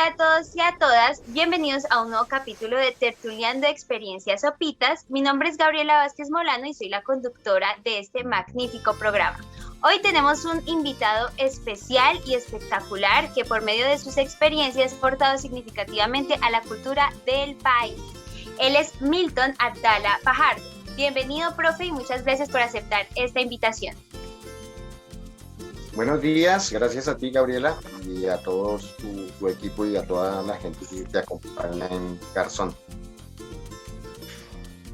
Hola a todos y a todas, bienvenidos a un nuevo capítulo de Tertuliando Experiencias Sopitas. Mi nombre es Gabriela Vázquez Molano y soy la conductora de este magnífico programa. Hoy tenemos un invitado especial y espectacular que por medio de sus experiencias ha aportado significativamente a la cultura del país. Él es Milton Abdala Fajardo. Bienvenido, profe, y muchas gracias por aceptar esta invitación. Buenos días, gracias a ti, Gabriela, y a todos tu equipo y a toda la gente que te acompaña en Garzón.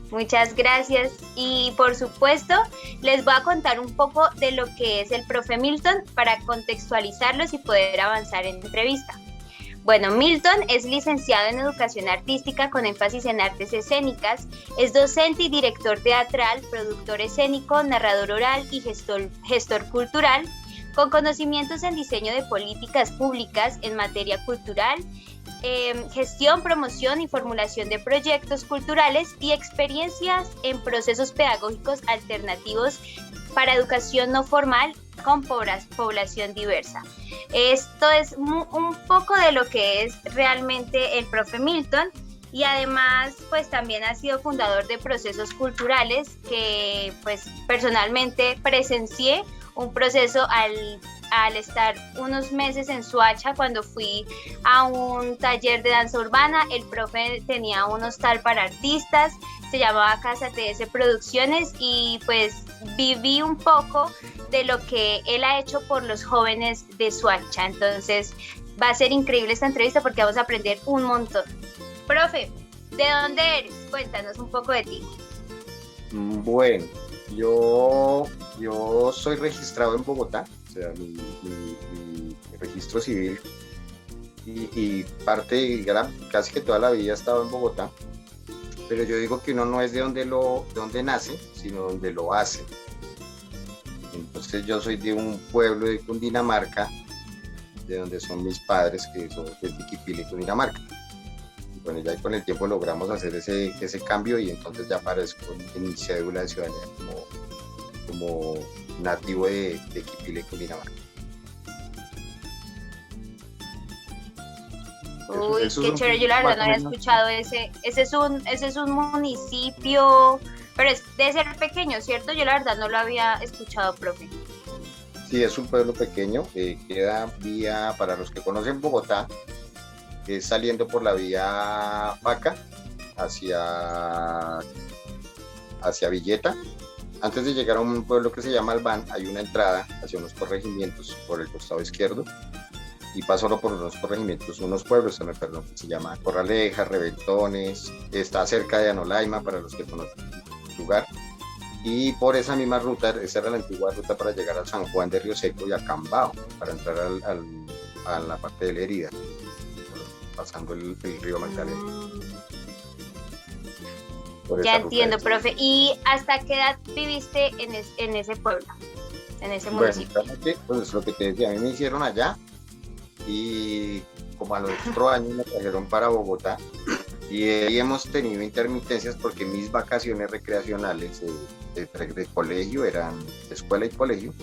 Muchas gracias y por supuesto les voy a contar un poco de lo que es el profe Milton para contextualizarlos y poder avanzar en la entrevista. Bueno, Milton es licenciado en Educación Artística con énfasis en artes escénicas, es docente y director teatral, productor escénico, narrador oral y gestor cultural, con conocimientos en diseño de políticas públicas en materia cultural, gestión, promoción y formulación de proyectos culturales y experiencias en procesos pedagógicos alternativos para educación no formal con población diversa. Esto es un poco de lo que es realmente el profe Milton. Y además, pues también ha sido fundador de procesos culturales que pues personalmente presencié un proceso al estar unos meses en Soacha cuando fui a un taller de danza urbana. El profe tenía un hostal para artistas, se llamaba Casa TS Producciones y pues viví un poco de lo que él ha hecho por los jóvenes de Soacha. Entonces va a ser increíble esta entrevista porque vamos a aprender un montón. Profe, ¿de dónde eres? Cuéntanos un poco de ti. Bueno, yo soy registrado en Bogotá, o sea, mi registro civil y casi que toda la vida he estado en Bogotá, pero yo digo que uno no es de donde nace, sino donde lo hace. Entonces yo soy de un pueblo de Cundinamarca, de donde son mis padres, que son de Tiquipile, Cundinamarca. Bueno, ya con el tiempo logramos hacer ese cambio y entonces ya aparezco en mi cédula de ciudadanía como nativo de Quipile, Cundinamarca. Uy, qué chévere, yo la verdad no había escuchado ese. Ese es un municipio, pero debe ser pequeño, ¿cierto? Yo la verdad no lo había escuchado, profe. Sí, es un pueblo pequeño, queda vía, para los que conocen Bogotá, saliendo por la vía Paca hacia Villeta. Antes de llegar a un pueblo que se llama Albán, hay una entrada hacia unos corregimientos por el costado izquierdo y paso por unos corregimientos, unos pueblos, perdón, se llama Corraleja, Reventones, está cerca de Anolaima para los que conocen el lugar. Y por esa misma ruta, esa era la antigua ruta para llegar a San Juan de Río Seco y a Cambao, para entrar a la parte de la herida, pasando el río Magdalena. Ya entiendo, profe. ¿Y hasta qué edad viviste en ese pueblo, en ese municipio? Bueno, pues lo que te decía, a mí me hicieron allá y como a los 4 años me trajeron para Bogotá y ahí hemos tenido intermitencias porque mis vacaciones recreacionales de colegio eran, de escuela y colegio,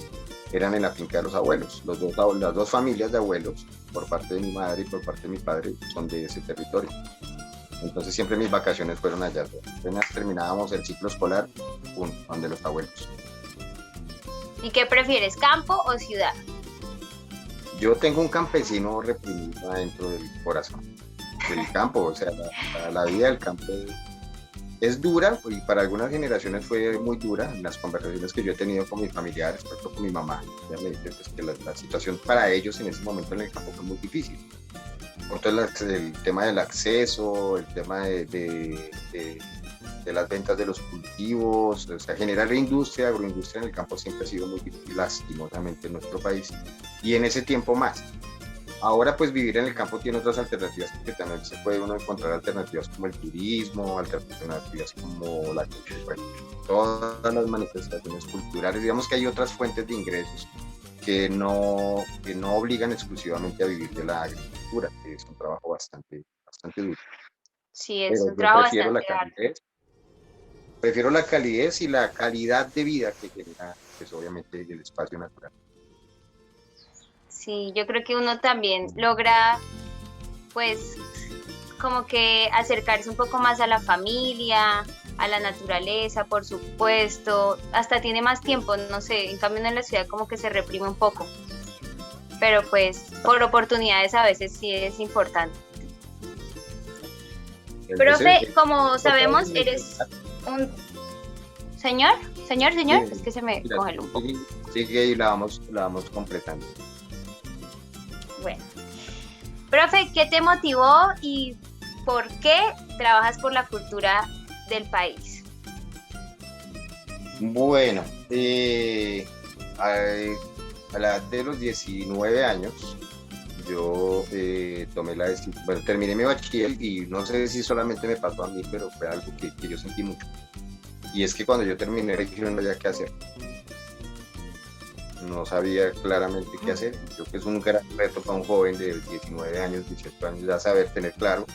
eran en la finca de los abuelos. Las dos familias de abuelos, por parte de mi madre y por parte de mi padre, son de ese territorio. Entonces siempre mis vacaciones fueron allá. Apenas terminábamos el ciclo escolar, donde los abuelos. ¿Y qué prefieres, campo o ciudad? Yo tengo un campesino reprimido adentro del corazón, del campo. O sea, la vida del campo es dura y para algunas generaciones fue muy dura. En las conversaciones que yo he tenido con mis familiares, por ejemplo con mi mamá, ella me dice pues, que la situación para ellos en ese momento en el campo fue muy difícil. Entonces el tema del acceso, el tema de las ventas de los cultivos, o sea, generar industria, agroindustria en el campo siempre ha sido muy difícil, lastimosamente en nuestro país, y en ese tiempo más. Ahora pues vivir en el campo tiene otras alternativas, porque también se puede uno encontrar alternativas como el turismo, alternativas como bueno, todas las manifestaciones culturales. Digamos que hay otras fuentes de ingresos que no obligan exclusivamente a vivir de la agricultura, que es un trabajo bastante duro. Sí, es un trabajo bastante arduo. Prefiero la calidez y la calidad de vida que genera, pues obviamente, el espacio natural. Sí, yo creo que uno también logra pues como que acercarse un poco más a la familia, a la naturaleza, por supuesto, hasta tiene más tiempo, no sé, en cambio en la ciudad como que se reprime un poco, pero pues por oportunidades a veces sí es importante. Profe, como sabemos, eres un señor, es que se me congeló un poco. Sigue y la vamos completando. Bueno, profe, ¿qué te motivó y por qué trabajas por la cultura del país? Bueno, a la edad de los 19 años, yo tomé la decisión, bueno, terminé mi bachiller y no sé si solamente me pasó a mí, pero fue algo que yo sentí mucho. Y es que cuando yo terminé, yo no sabía qué hacer. No sabía claramente qué hacer. Creo que es un gran reto para un joven de 19 años, 18 años, ya saber tener claro.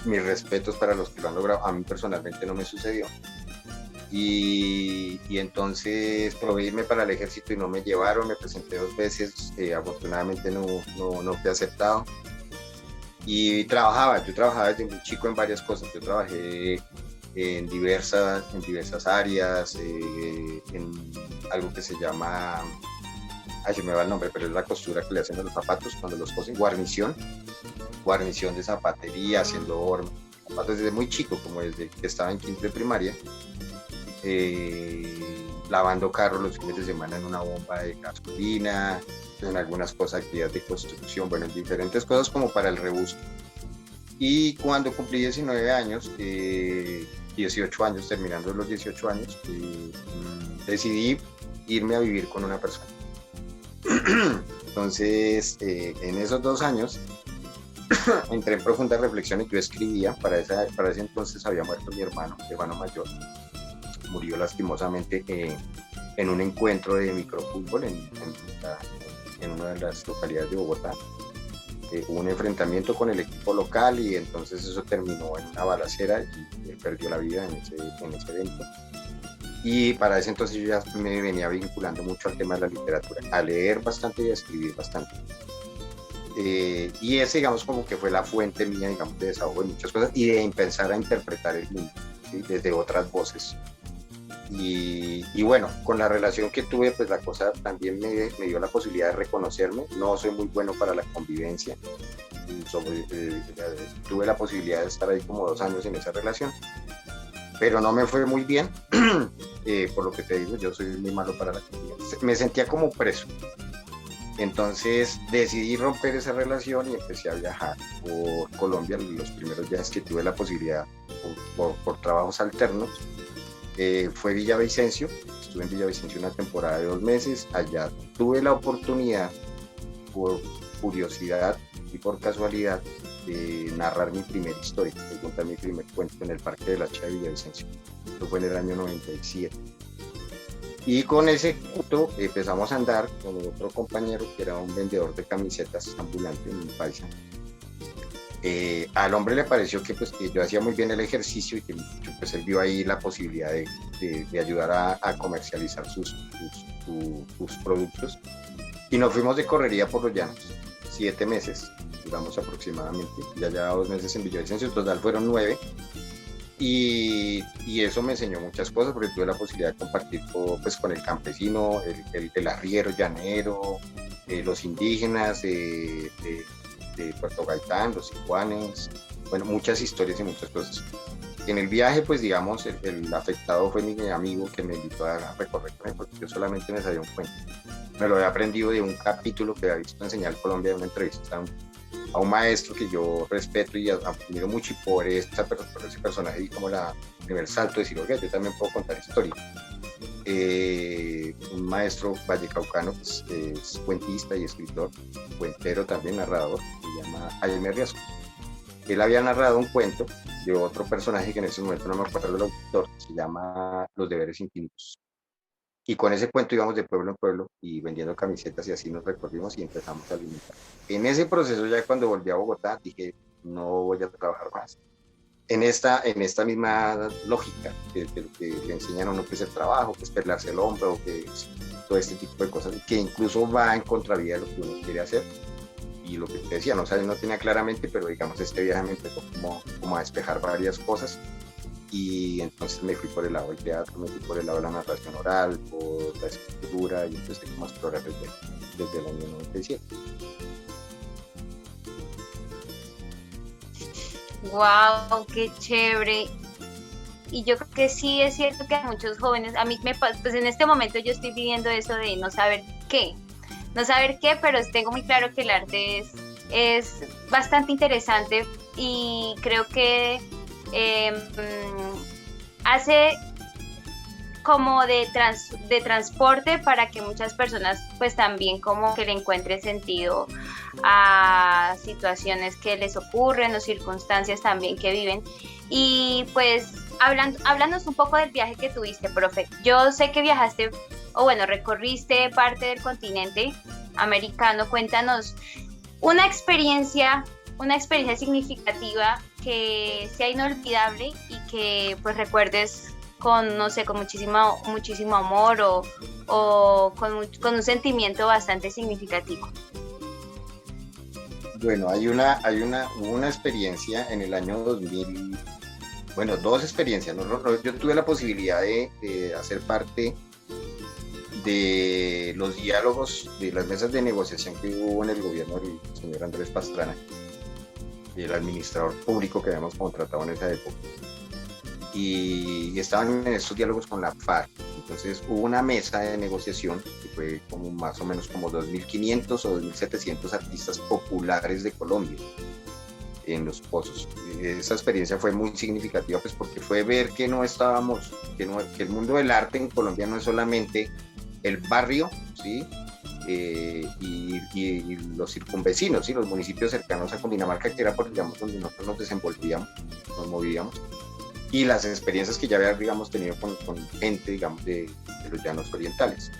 Mis respetos para los que lo han logrado. A mí personalmente no me sucedió. Y entonces probé irme para el ejército y no me llevaron, me presenté 2 veces, afortunadamente no fui aceptado. Y yo trabajaba desde muy chico en varias cosas. Yo trabajé en diversas áreas, en algo que se llama, se me va el nombre, pero es la costura que le hacen a los zapatos cuando los cosen, guarnición de zapatería, haciendo hornos, zapatos desde muy chico, como desde que estaba en quinto de primaria, lavando carros los fines de semana en una bomba de gasolina, en algunas cosas, actividades de construcción, bueno, en diferentes cosas como para el rebusque. Y cuando cumplí 19 años, 18 años, terminando los 18 años, decidí irme a vivir con una persona. Entonces, en esos 2 años, entré en profunda reflexión y yo escribía. Para ese entonces había muerto mi hermano mayor. Murió lastimosamente en un encuentro de microfútbol en una de las localidades de Bogotá. Hubo un enfrentamiento con el equipo local y entonces eso terminó en una balacera y él perdió la vida en ese evento. Y para ese entonces yo ya me venía vinculando mucho al tema de la literatura, a leer bastante y a escribir bastante. Y ese, digamos, como que fue la fuente mía, digamos, de desahogo de muchas cosas y de empezar a interpretar el mundo, ¿sí? Desde otras voces. Y bueno, con la relación que tuve, pues la cosa también me dio la posibilidad de reconocerme. No soy muy bueno para la convivencia. Tuve la posibilidad de estar ahí como 2 años en esa relación, pero no me fue muy bien. Por lo que te digo, yo soy muy malo para la convivencia. Me sentía como preso. Entonces decidí romper esa relación y empecé a viajar por Colombia. Los primeros viajes que tuve la posibilidad por trabajos alternos fue Villavicencio. Estuve en Villavicencio una temporada de 2 meses. Allá tuve la oportunidad, por curiosidad y por casualidad, de narrar mi primera historia, de contar mi primer cuento en el Parque de la Hacha de Villavicencio. Esto fue en el año 97. Y con ese cuento empezamos a andar con otro compañero que era un vendedor de camisetas ambulante, un paisa. Al hombre le pareció que yo hacía muy bien el ejercicio y que pues él vio ahí la posibilidad de ayudar a comercializar sus productos. Y nos fuimos de correría por los llanos, 7 meses, duramos aproximadamente, ya 2 meses en Villavicencio, en total fueron 9. Y eso me enseñó muchas cosas, porque tuve la posibilidad de compartir con el campesino, el arriero llanero, los indígenas de Puerto Gaitán, los sicuanes, bueno, muchas historias y muchas cosas. En el viaje, pues digamos, el afectado fue mi amigo que me invitó a recorrer, porque yo solamente me sabía un cuento. Me lo había aprendido de un capítulo que había visto en Señal Colombia, de una entrevista a un maestro que yo respeto y admiro mucho, y por ese personaje di como el primer salto de decir, oiga, yo también puedo contar historia. Un maestro vallecaucano, pues, es cuentista y escritor, cuentero también, narrador, se llama Jaime Riasco. Él había narrado un cuento de otro personaje que en ese momento no me acuerdo del autor, se llama Los Deberes Infinitos. Y con ese cuento íbamos de pueblo en pueblo y vendiendo camisetas, y así nos recorrimos y empezamos a alimentar. En ese proceso, ya cuando volví a Bogotá, dije, no voy a trabajar más. En esta misma lógica de lo que le enseñan a uno, que es el trabajo, que es pelarse el hombro, que es todo este tipo de cosas, que incluso va en contravía de lo que uno quiere hacer. y lo que te decía, no sabía, no tenía claramente, pero digamos este viaje me empezó como a despejar varias cosas, y entonces me fui por el lado del teatro, me fui por el lado de la narración oral, por la escritura, y empecé como a explorar desde el año 97. Wow, qué chévere. Y yo creo que sí es cierto que a muchos jóvenes, a mí me pasa, pues en este momento yo estoy viviendo eso de no saber qué, pero tengo muy claro que el arte es bastante interesante y creo que hace como de transporte para que muchas personas pues también como que le encuentren sentido a situaciones que les ocurren o circunstancias también que viven. Y pues háblanos un poco del viaje que tuviste, profe. Yo sé que viajaste, o bueno, recorriste parte del continente americano. Cuéntanos una experiencia significativa que sea inolvidable y que pues recuerdes con, no sé, con muchísimo amor o con un sentimiento bastante significativo. Bueno, hubo una experiencia en el año 2000, bueno, dos experiencias, ¿no? Yo tuve la posibilidad de hacer parte de los diálogos, de las mesas de negociación que hubo en el gobierno del señor Andrés Pastrana, el administrador público que habíamos contratado en esa época. Y estaban en estos diálogos con la FARC. Entonces hubo una mesa de negociación que fue como más o menos como 2.500 o 2.700 artistas populares de Colombia en Los Pozos. Esa experiencia fue muy significativa, pues porque fue ver que no estábamos, que el mundo del arte en Colombia no es solamente el barrio, ¿sí? Y los circunvecinos, ¿sí? Los municipios cercanos a Cundinamarca, que era por, digamos, donde nosotros nos desenvolvíamos, nos movíamos, y las experiencias que ya había, digamos, tenido con gente, digamos, de los llanos orientales.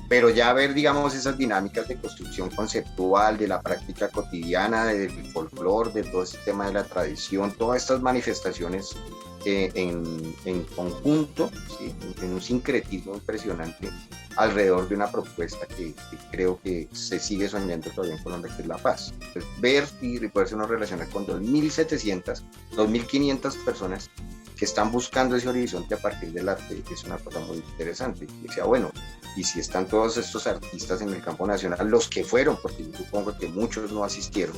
Pero ya ver, digamos, esas dinámicas de construcción conceptual, de la práctica cotidiana, del folclore, de todo ese tema de la tradición, todas estas manifestaciones en conjunto, ¿sí? En un sincretismo impresionante alrededor de una propuesta que creo que se sigue soñando todavía en Colombia, que es la paz. Entonces, ver y poderse uno relacionar con 2.700, 2.500 personas que están buscando ese horizonte a partir del arte, es una cosa muy interesante. Y decía, bueno, y si están todos estos artistas en el campo nacional, los que fueron, porque yo supongo que muchos no asistieron,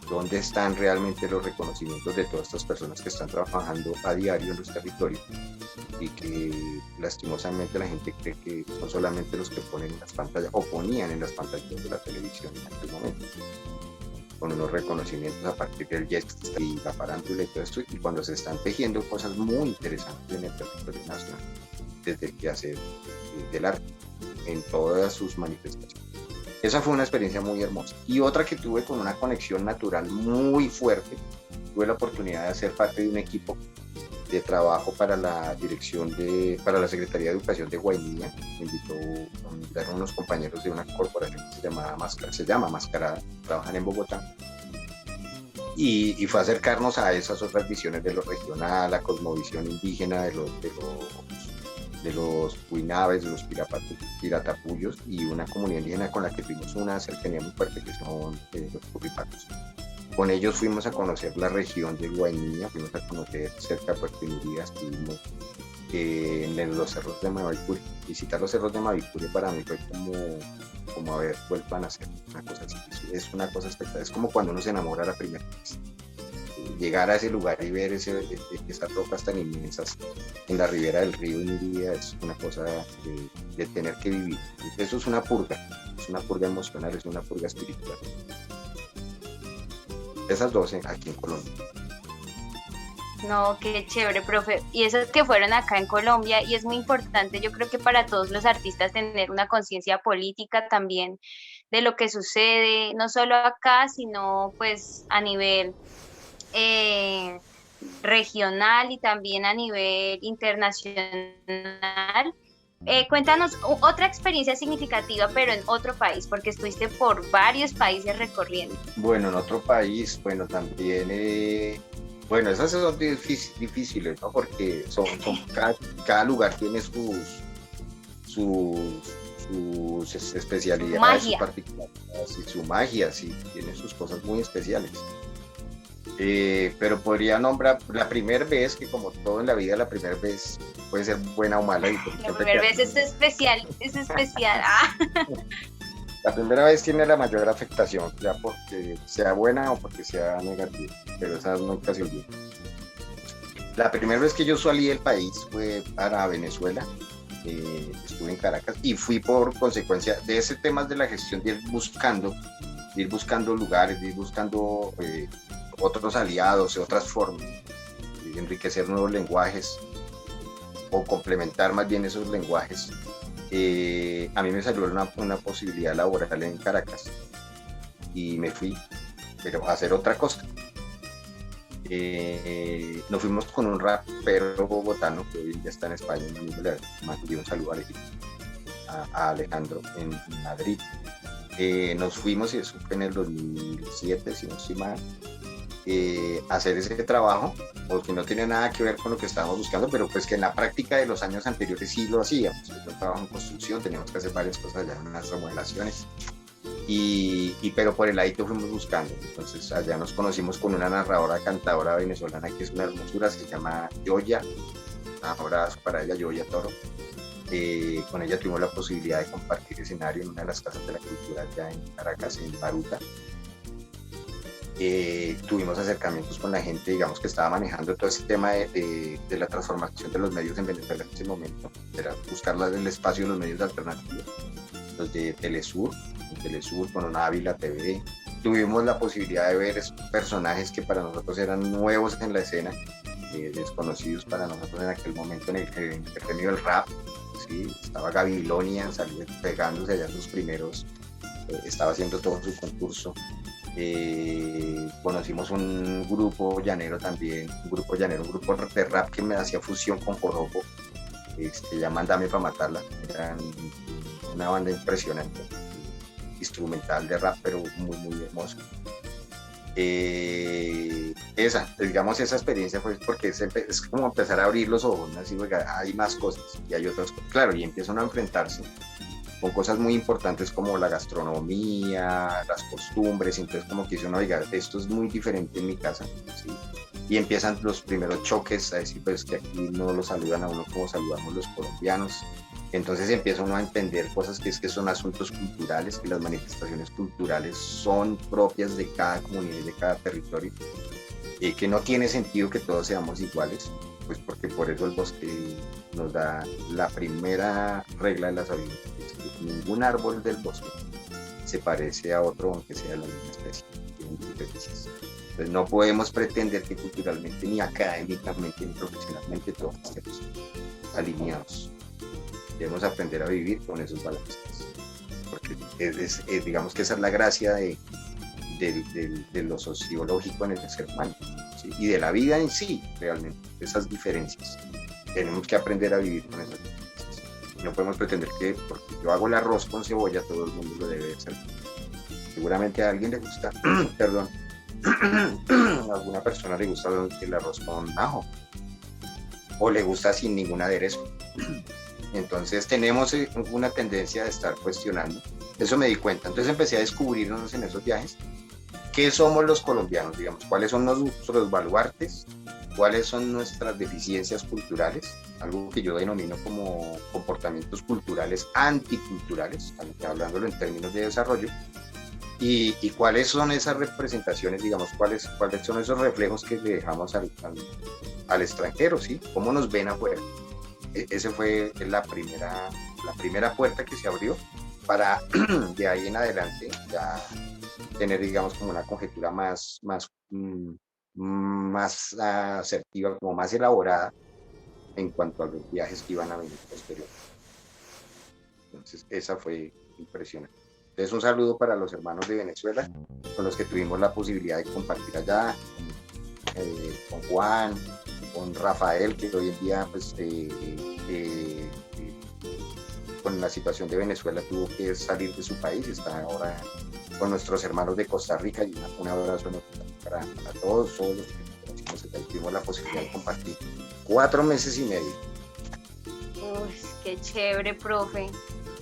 ¿dónde están realmente los reconocimientos de todas estas personas que están trabajando a diario en los territorios y que lastimosamente la gente cree que son solamente los que ponen en las pantallas o ponían en las pantallas de la televisión en aquel momento, con unos reconocimientos a partir del jazz y la farándula y todo esto, y cuando se están tejiendo cosas muy interesantes en el territorio nacional, desde el quehacer del arte, en todas sus manifestaciones. Esa fue una experiencia muy hermosa. Y otra que tuve con una conexión natural muy fuerte, tuve la oportunidad de ser parte de un equipo de trabajo para la para la Secretaría de Educación de Guainía. Me invitaron unos compañeros de una corporación que se llama Mascarada, trabajan en Bogotá. Y fue acercarnos a esas otras visiones de lo regional, la cosmovisión indígena de los Huinaves, de los Piratapuyos, y una comunidad indígena con la que tuvimos una cercanía muy fuerte, que son los Curripatos. Con ellos fuimos a conocer la región de Guainía, fuimos a conocer cerca de Puerto Inuriá, estuvimos en los cerros de Mavicure. Visitar los cerros de Mavicure para mí fue como haber vuelto a nacer, una cosa así. Es una cosa espectacular, es como cuando uno se enamora a la primera vez. Llegar a ese lugar y ver esas rocas tan inmensas en la ribera del río India es una cosa de tener que vivir. Eso es una purga emocional, es una purga espiritual. Esas 12 aquí en Colombia. No, qué chévere, profe. Y esos que fueron acá en Colombia, y es muy importante, yo creo que para todos los artistas tener una conciencia política también de lo que sucede, no solo acá, sino pues a nivel regional y también a nivel internacional. Cuéntanos otra experiencia significativa, pero en otro país, porque estuviste por varios países recorriendo. Bueno, en otro país, bueno, también, bueno, esas son difíciles, ¿no? Porque cada lugar tiene sus sus especialidades, magia. sus particularidades y su magia, sí, tiene sus cosas muy especiales. Pero podría nombrar la primera vez, que como todo en la vida, la primera vez puede ser buena o mala. Y La primera vez es especial, es especial. Ah. La primera vez tiene la mayor afectación, ya porque sea buena o porque sea negativa, pero esa nunca se olvida. La primera vez que yo salí del país fue para Venezuela. Estuve en Caracas y fui por consecuencia de ese tema de la gestión de ir buscando lugares, de ir buscando otros aliados, otras formas, de enriquecer nuevos lenguajes o complementar más bien esos lenguajes. A mí me salió una posibilidad laboral en Caracas y me fui, pero a hacer otra cosa. Nos fuimos con un rapero bogotano que hoy ya está en España, le mandé un saludo a Alejandro en Madrid. Nos fuimos, y eso fue en el 2007, si no estoy mal, a hacer ese trabajo, porque no tiene nada que ver con lo que estábamos buscando, pero pues que en la práctica de los años anteriores sí lo hacíamos. Yo trabajo en construcción, teníamos que hacer varias cosas allá, unas remodelaciones. Pero por el ladito fuimos buscando. Entonces allá nos conocimos con una narradora, cantadora venezolana que es una hermosura, se llama Yoya. Un abrazo para ella, Yoya Toro. Con ella tuvimos la posibilidad de compartir escenario en una de las casas de la cultura allá en Caracas, en Baruta. Tuvimos acercamientos con la gente, digamos, que estaba manejando todo ese tema de la transformación de los medios en Venezuela en ese momento. Era buscar el espacio de los medios alternativos, los de Telesur con una Ávila TV. Tuvimos la posibilidad de ver esos personajes que para nosotros eran nuevos en la escena, desconocidos para nosotros en aquel momento en el premio del rap. ¿Sí? Estaba Gabilonia, salió pegándose allá sus primeros, estaba haciendo todo su concurso. Conocimos un grupo llanero también, un grupo de rap que me hacía fusión con joropo, se llaman Dame Pa' Matarla. Eran una banda impresionante, instrumental de rap, pero muy, muy hermoso. Esa experiencia fue porque es como empezar a abrir los ojos, ¿no? Así, oiga, hay más cosas y hay otras cosas, claro, y empiezan a enfrentarse con cosas muy importantes como la gastronomía, las costumbres. Entonces como que dice uno, oiga, esto es muy diferente en mi casa, ¿sí? Y empiezan los primeros choques a decir, pues que aquí no lo saludan a uno como saludamos los colombianos. Entonces empieza uno a entender cosas que son asuntos culturales, que las manifestaciones culturales son propias de cada comunidad y de cada territorio, que no tiene sentido que todos seamos iguales, pues porque por eso el bosque nos da la primera regla de la sabiduría, es que ningún árbol del bosque se parece a otro aunque sea de la misma especie, tienen diferencias. Entonces no podemos pretender que culturalmente, ni académicamente, ni profesionalmente todos estemos alineados. Debemos aprender a vivir con esos balances, porque digamos que esa es la gracia de lo sociológico en el ser humano, ¿sí? Y de la vida en sí, realmente, esas diferencias. Tenemos que aprender a vivir con esas diferencias. No podemos pretender que porque yo hago el arroz con cebolla, todo el mundo lo debe hacer. Seguramente a alguien le gusta, perdón, a alguna persona le gusta el arroz con ajo, o le gusta sin ningún aderezo. Entonces tenemos una tendencia de estar cuestionando. Eso me di cuenta. Entonces empecé a descubrirnos en esos viajes qué somos los colombianos, digamos, cuáles son nuestros baluartes, cuáles son nuestras deficiencias culturales, algo que yo denomino como comportamientos culturales anticulturales, hablándolo en términos de desarrollo, y cuáles son esas representaciones, digamos, cuáles son esos reflejos que le dejamos al extranjero, ¿sí? Cómo nos ven afuera. Esa fue la primera puerta que se abrió para de ahí en adelante ya tener, digamos, como una conjetura más asertiva, como más elaborada en cuanto a los viajes que iban a venir posteriormente. Entonces esa fue impresionante. Entonces un saludo para los hermanos de Venezuela con los que tuvimos la posibilidad de compartir allá, con Juan, con Rafael, que hoy en día pues con la situación de Venezuela tuvo que salir de su país, está ahora con nuestros hermanos de Costa Rica, y un abrazo para todos los que conocimos acá, y tuvimos la posibilidad de compartir 4 meses y medio. Uy, qué chévere, profe.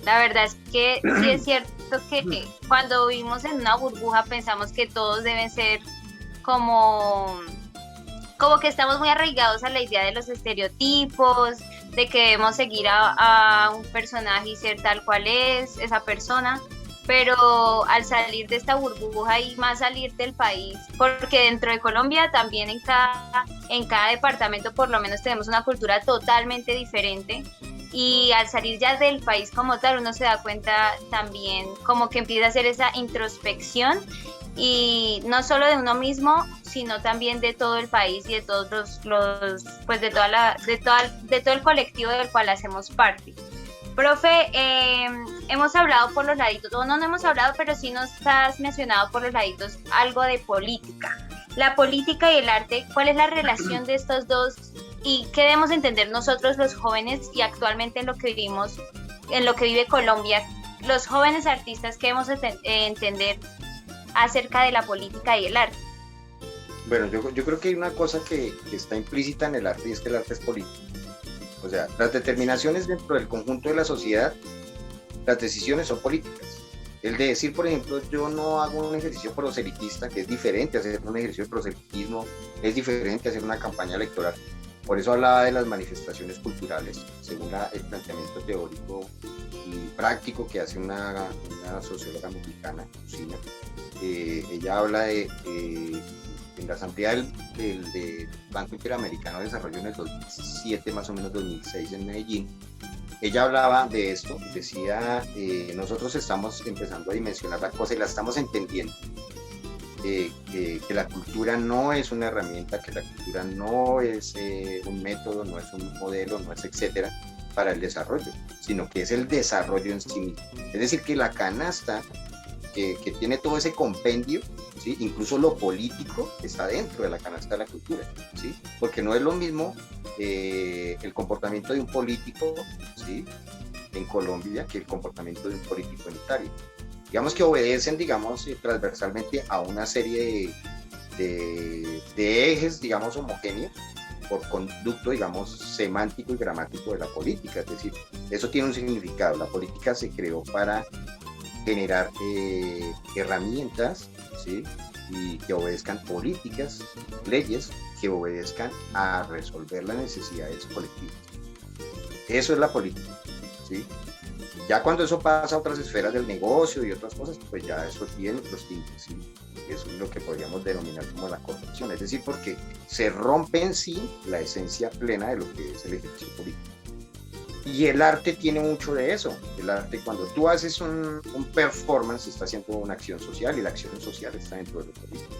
La verdad es que sí es cierto que cuando vivimos en una burbuja pensamos que todos deben ser como, como que estamos muy arraigados a la idea de los estereotipos, de que debemos seguir a un personaje y ser tal cual es esa persona, pero al salir de esta burbuja y más salir del país, porque dentro de Colombia también en cada departamento por lo menos tenemos una cultura totalmente diferente. Y al salir ya del país como tal, uno se da cuenta también como que empieza a hacer esa introspección y no solo de uno mismo, sino también de todo el país y de todos pues de todo el colectivo del cual hacemos parte. Profe, hemos hablado por los laditos, o no hemos hablado, pero sí nos has mencionado por los laditos algo de política. La política y el arte, ¿cuál es la relación de estos dos y qué debemos entender nosotros los jóvenes y actualmente en lo que vivimos, en lo que vive Colombia, los jóvenes artistas, qué debemos entender acerca de la política y el arte? Bueno, yo creo que hay una cosa que está implícita en el arte y es que el arte es político. O sea, las determinaciones dentro del conjunto de la sociedad, las decisiones son políticas. El de decir, por ejemplo, yo no hago un ejercicio proselitista, que es diferente a hacer un ejercicio de proselitismo, es diferente a hacer una campaña electoral. Por eso hablaba de las manifestaciones culturales, según el planteamiento teórico y práctico que hace una socióloga mexicana, Lucina. Ella habla en la asamblea del Banco Interamericano de Desarrollo en el 2007, más o menos 2006 en Medellín. Ella hablaba de esto, decía, nosotros estamos empezando a dimensionar la cosa y la estamos entendiendo. Que la cultura no es una herramienta, que la cultura no es un método, no es un modelo, no es etcétera para el desarrollo, sino que es el desarrollo en sí mismo. Es decir, que la canasta que tiene todo ese compendio, ¿sí? Incluso lo político está dentro de la canasta de la cultura, ¿sí? Porque no es lo mismo el comportamiento de un político, ¿sí? En Colombia que el comportamiento de un político en Italia. Digamos que obedecen, digamos, transversalmente a una serie de ejes, digamos, homogéneos por conducto, digamos, semántico y gramático de la política. Es decir, eso tiene un significado. La política se creó para generar herramientas, ¿sí? Y que obedezcan políticas, leyes que obedezcan a resolver las necesidades colectivas. Eso es la política, ¿sí? Ya cuando eso pasa a otras esferas del negocio y otras cosas, pues ya eso tiene otros tintes, ¿sí? Eso es lo que podríamos denominar como la corrupción, es decir, porque se rompe en sí la esencia plena de lo que es el ejercicio político. Y el arte tiene mucho de eso. El arte, cuando tú haces un performance, está haciendo una acción social y la acción social está dentro de lo político,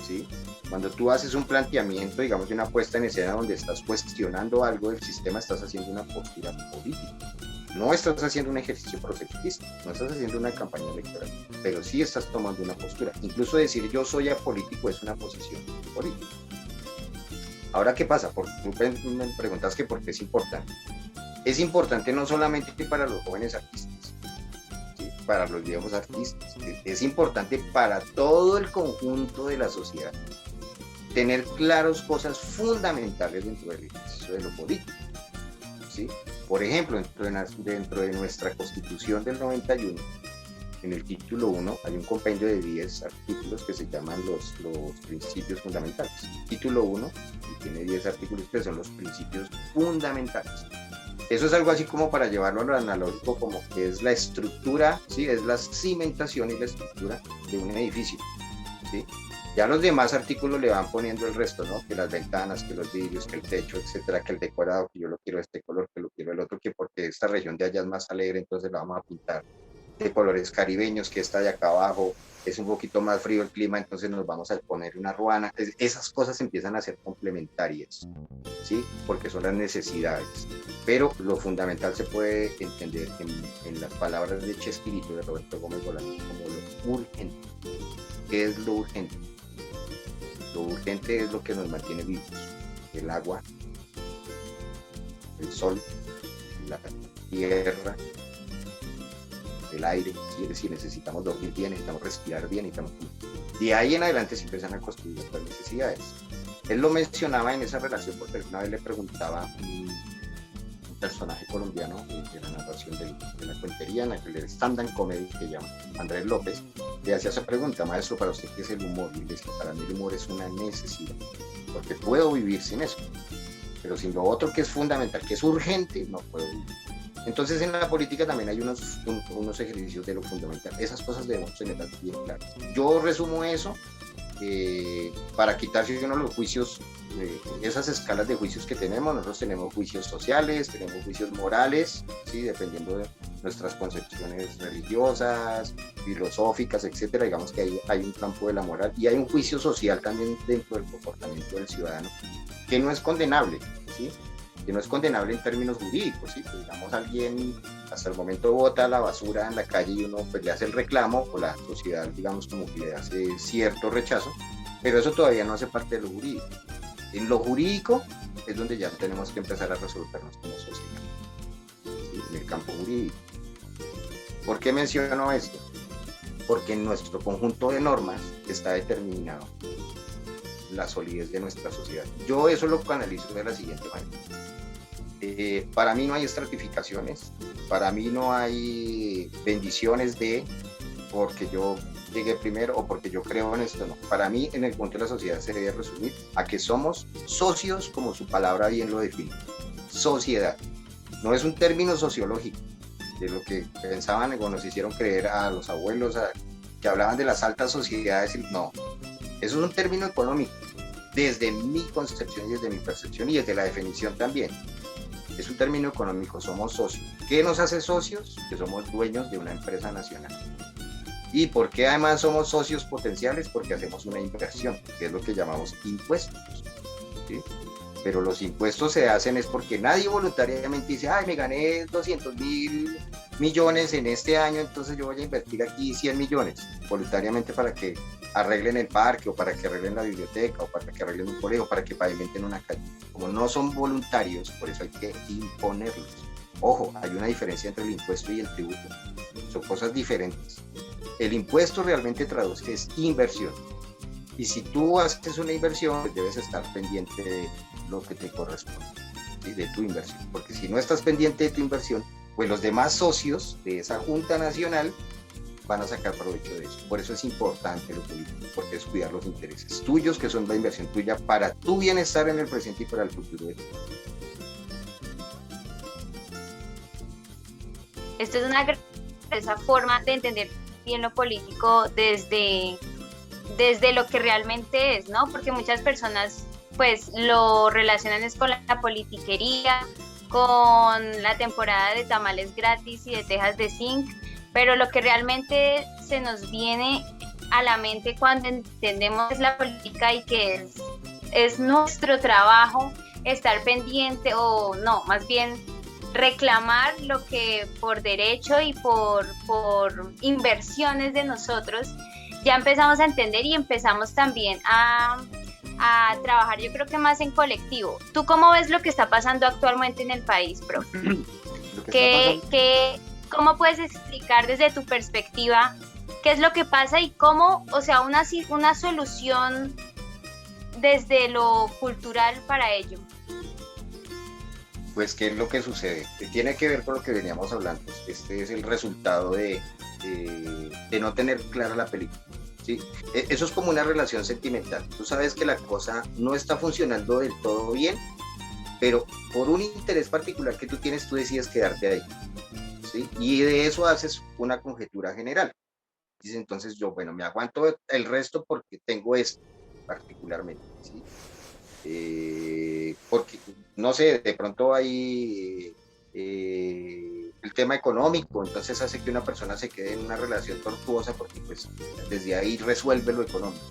¿sí? Cuando tú haces un planteamiento, digamos, de una puesta en escena donde estás cuestionando algo del sistema, estás haciendo una postura política. No estás haciendo un ejercicio proselitista, no estás haciendo una campaña electoral, pero sí estás tomando una postura. Incluso decir yo soy apolítico es una posición política. Ahora, ¿qué pasa? Tú me preguntas que por qué es importante. Es importante no solamente para los jóvenes artistas, ¿sí? Para los viejos artistas, es importante para todo el conjunto de la sociedad tener claras cosas fundamentales dentro del ejercicio de lo político, ¿sí? Por ejemplo, dentro de nuestra Constitución del 91, en el título 1 hay un compendio de 10 artículos que se llaman los principios fundamentales. Título 1 tiene 10 artículos que son los principios fundamentales. Eso es algo así como para llevarlo a lo analógico, como que es la estructura, ¿sí? Es la cimentación y la estructura de un edificio, ¿sí? Ya los demás artículos le van poniendo el resto, ¿no? Que las ventanas, que los vidrios, que el techo, etcétera, que el decorado, que yo lo quiero de este color, que lo quiero el otro, que porque esta región de allá es más alegre, entonces la vamos a pintar de colores caribeños, que esta de acá abajo es un poquito más frío el clima, entonces nos vamos a poner una ruana. Esas cosas empiezan a ser complementarias, ¿sí? Porque son las necesidades. Pero lo fundamental se puede entender en las palabras de Chespirito, de Roberto Gómez Bolaños, como lo urgente. ¿Qué es lo urgente? Lo urgente es lo que nos mantiene vivos. El agua, el sol, la tierra, el aire, ¿sí? Es decir, necesitamos dormir bien, necesitamos respirar bien, de ahí en adelante se empiezan a construir otras necesidades. Él lo mencionaba en esa relación porque una vez le preguntaba un personaje colombiano de la narración de la cuentería, en el stand-up comedy que llama Andrés López, le hacía esa pregunta: maestro, ¿para usted qué es el humor? Y le decía: para mí el humor es una necesidad, porque puedo vivir sin eso, pero sin lo otro que es fundamental, que es urgente, no puedo vivir. Entonces en la política también hay unos ejercicios de lo fundamental. Esas cosas debemos tenerlas bien claras. Yo resumo eso para quitarse uno los juicios, esas escalas de juicios que tenemos. Nosotros tenemos juicios sociales, tenemos juicios morales, ¿sí? Dependiendo de nuestras concepciones religiosas, filosóficas, etcétera. Digamos que hay un campo de la moral y hay un juicio social también dentro del comportamiento del ciudadano, que no es condenable, ¿sí? Que no es condenable en términos jurídicos, ¿sí? Pues, digamos, alguien hasta el momento bota la basura en la calle y uno pues le hace el reclamo, o la sociedad, digamos, como que le hace cierto rechazo, pero eso todavía no hace parte de lo jurídico. En lo jurídico es donde ya tenemos que empezar a resolvernos como sociedad, ¿sí? En el campo jurídico. ¿Por qué menciono esto? Porque en nuestro conjunto de normas está determinado la solidez de nuestra sociedad. Yo eso lo canalizo de la siguiente manera. Para mí no hay estratificaciones, para mí no hay bendiciones de porque yo llegué primero o porque yo creo en esto, no. Para mí, en el punto de la sociedad se debe resumir a que somos socios, como su palabra bien lo define. Sociedad. No es un término sociológico, de lo que pensaban o nos hicieron creer a los abuelos que hablaban de las altas sociedades. No, eso es un término económico, desde mi concepción y desde mi percepción y desde la definición también. Es un término económico, somos socios. ¿Qué nos hace socios? Que somos dueños de una empresa nacional. ¿Y por qué además somos socios potenciales? Porque hacemos una inversión, que es lo que llamamos impuestos, ¿sí? Pero los impuestos se hacen es porque nadie voluntariamente dice: ay, me gané 200.000 millones en este año, entonces yo voy a invertir aquí 100 millones voluntariamente para que arreglen el parque, o para que arreglen la biblioteca, o para que arreglen un colegio, para que pavimenten una calle. Como no son voluntarios, por eso hay que imponerlos. Ojo, hay una diferencia entre el impuesto y el tributo. Son cosas diferentes. El impuesto realmente traduce es inversión. Y si tú haces una inversión, pues debes estar pendiente de lo que te corresponde, ¿sí? De tu inversión. Porque si no estás pendiente de tu inversión, pues los demás socios de esa Junta Nacional van a sacar provecho de eso. Por eso es importante lo político, porque es cuidar los intereses tuyos, que son la inversión tuya para tu bienestar en el presente y para el futuro de tu vida. Esto es esa forma de entender bien lo político desde lo que realmente es, ¿no? Porque muchas personas pues lo relacionan es con la politiquería, con la temporada de tamales gratis y de tejas de zinc, pero lo que realmente se nos viene a la mente cuando entendemos la política y que es nuestro trabajo estar pendiente, o no, más bien reclamar lo que por derecho y por inversiones de nosotros, ya empezamos a entender y empezamos también a trabajar, yo creo que más en colectivo. ¿Tú cómo ves lo que está pasando actualmente en el país, profe? ¿Cómo puedes explicar desde tu perspectiva qué es lo que pasa y cómo, o sea, una solución desde lo cultural para ello? Pues, ¿qué es lo que sucede? Tiene que ver con lo que veníamos hablando. Este es el resultado de no tener clara la película, ¿sí? Eso es como una relación sentimental. Tú sabes que la cosa no está funcionando del todo bien, pero por un interés particular que tú tienes, tú decides quedarte ahí, ¿sí? Y de eso haces una conjetura general. Dices, entonces yo, bueno, me aguanto el resto porque tengo esto particularmente, ¿sí? Porque, no sé, de pronto hay el tema económico, entonces hace que una persona se quede en una relación tortuosa porque pues desde ahí resuelve lo económico,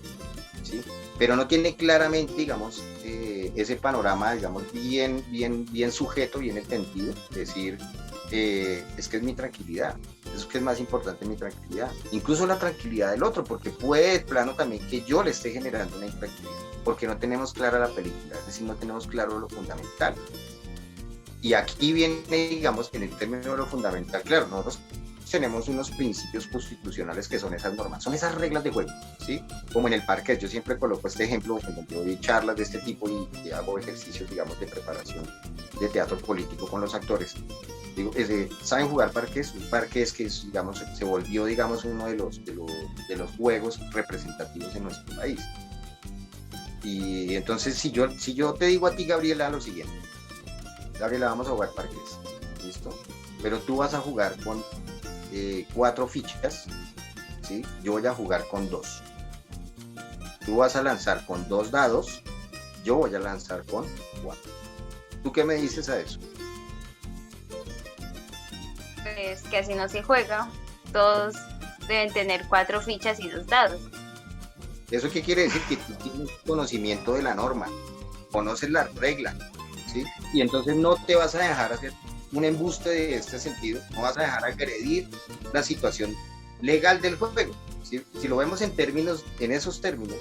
¿sí? Pero no tiene claramente, digamos, ese panorama, digamos, bien sujeto, bien entendido, es decir, es que es mi tranquilidad, eso que es más importante, mi tranquilidad, incluso la tranquilidad del otro, porque puede de plano también que yo le esté generando una intranquilidad, porque no tenemos clara la película, es decir, no tenemos claro lo fundamental. Y aquí viene, digamos, en el término de lo fundamental, claro, nosotros tenemos unos principios constitucionales que son esas normas, son esas reglas de juego, ¿sí? Como en el parque, yo siempre coloco este ejemplo cuando yo doy charlas de este tipo y hago ejercicios, digamos, de preparación de teatro político con los actores. Digo, ¿saben jugar parqués? Un parqués que es, digamos, se volvió, digamos, uno de los juegos representativos en nuestro país. Y entonces, si yo te digo a ti, Gabriela, lo siguiente: Gabriela, vamos a jugar parqués, ¿listo? Pero tú vas a jugar con 4 fichas, ¿sí? Yo voy a jugar con 2. Tú vas a lanzar con 2 dados, yo voy a lanzar con 4. ¿Tú qué me dices a eso? Pues que así no se juega. Todos deben tener 4 fichas y 2 dados. ¿Eso qué quiere decir? Que tú tienes conocimiento de la norma, conoces la regla, ¿sí? Y entonces no te vas a dejar hacer un embuste de este sentido, no vas a dejar agredir la situación legal del juego. Si lo vemos en esos términos,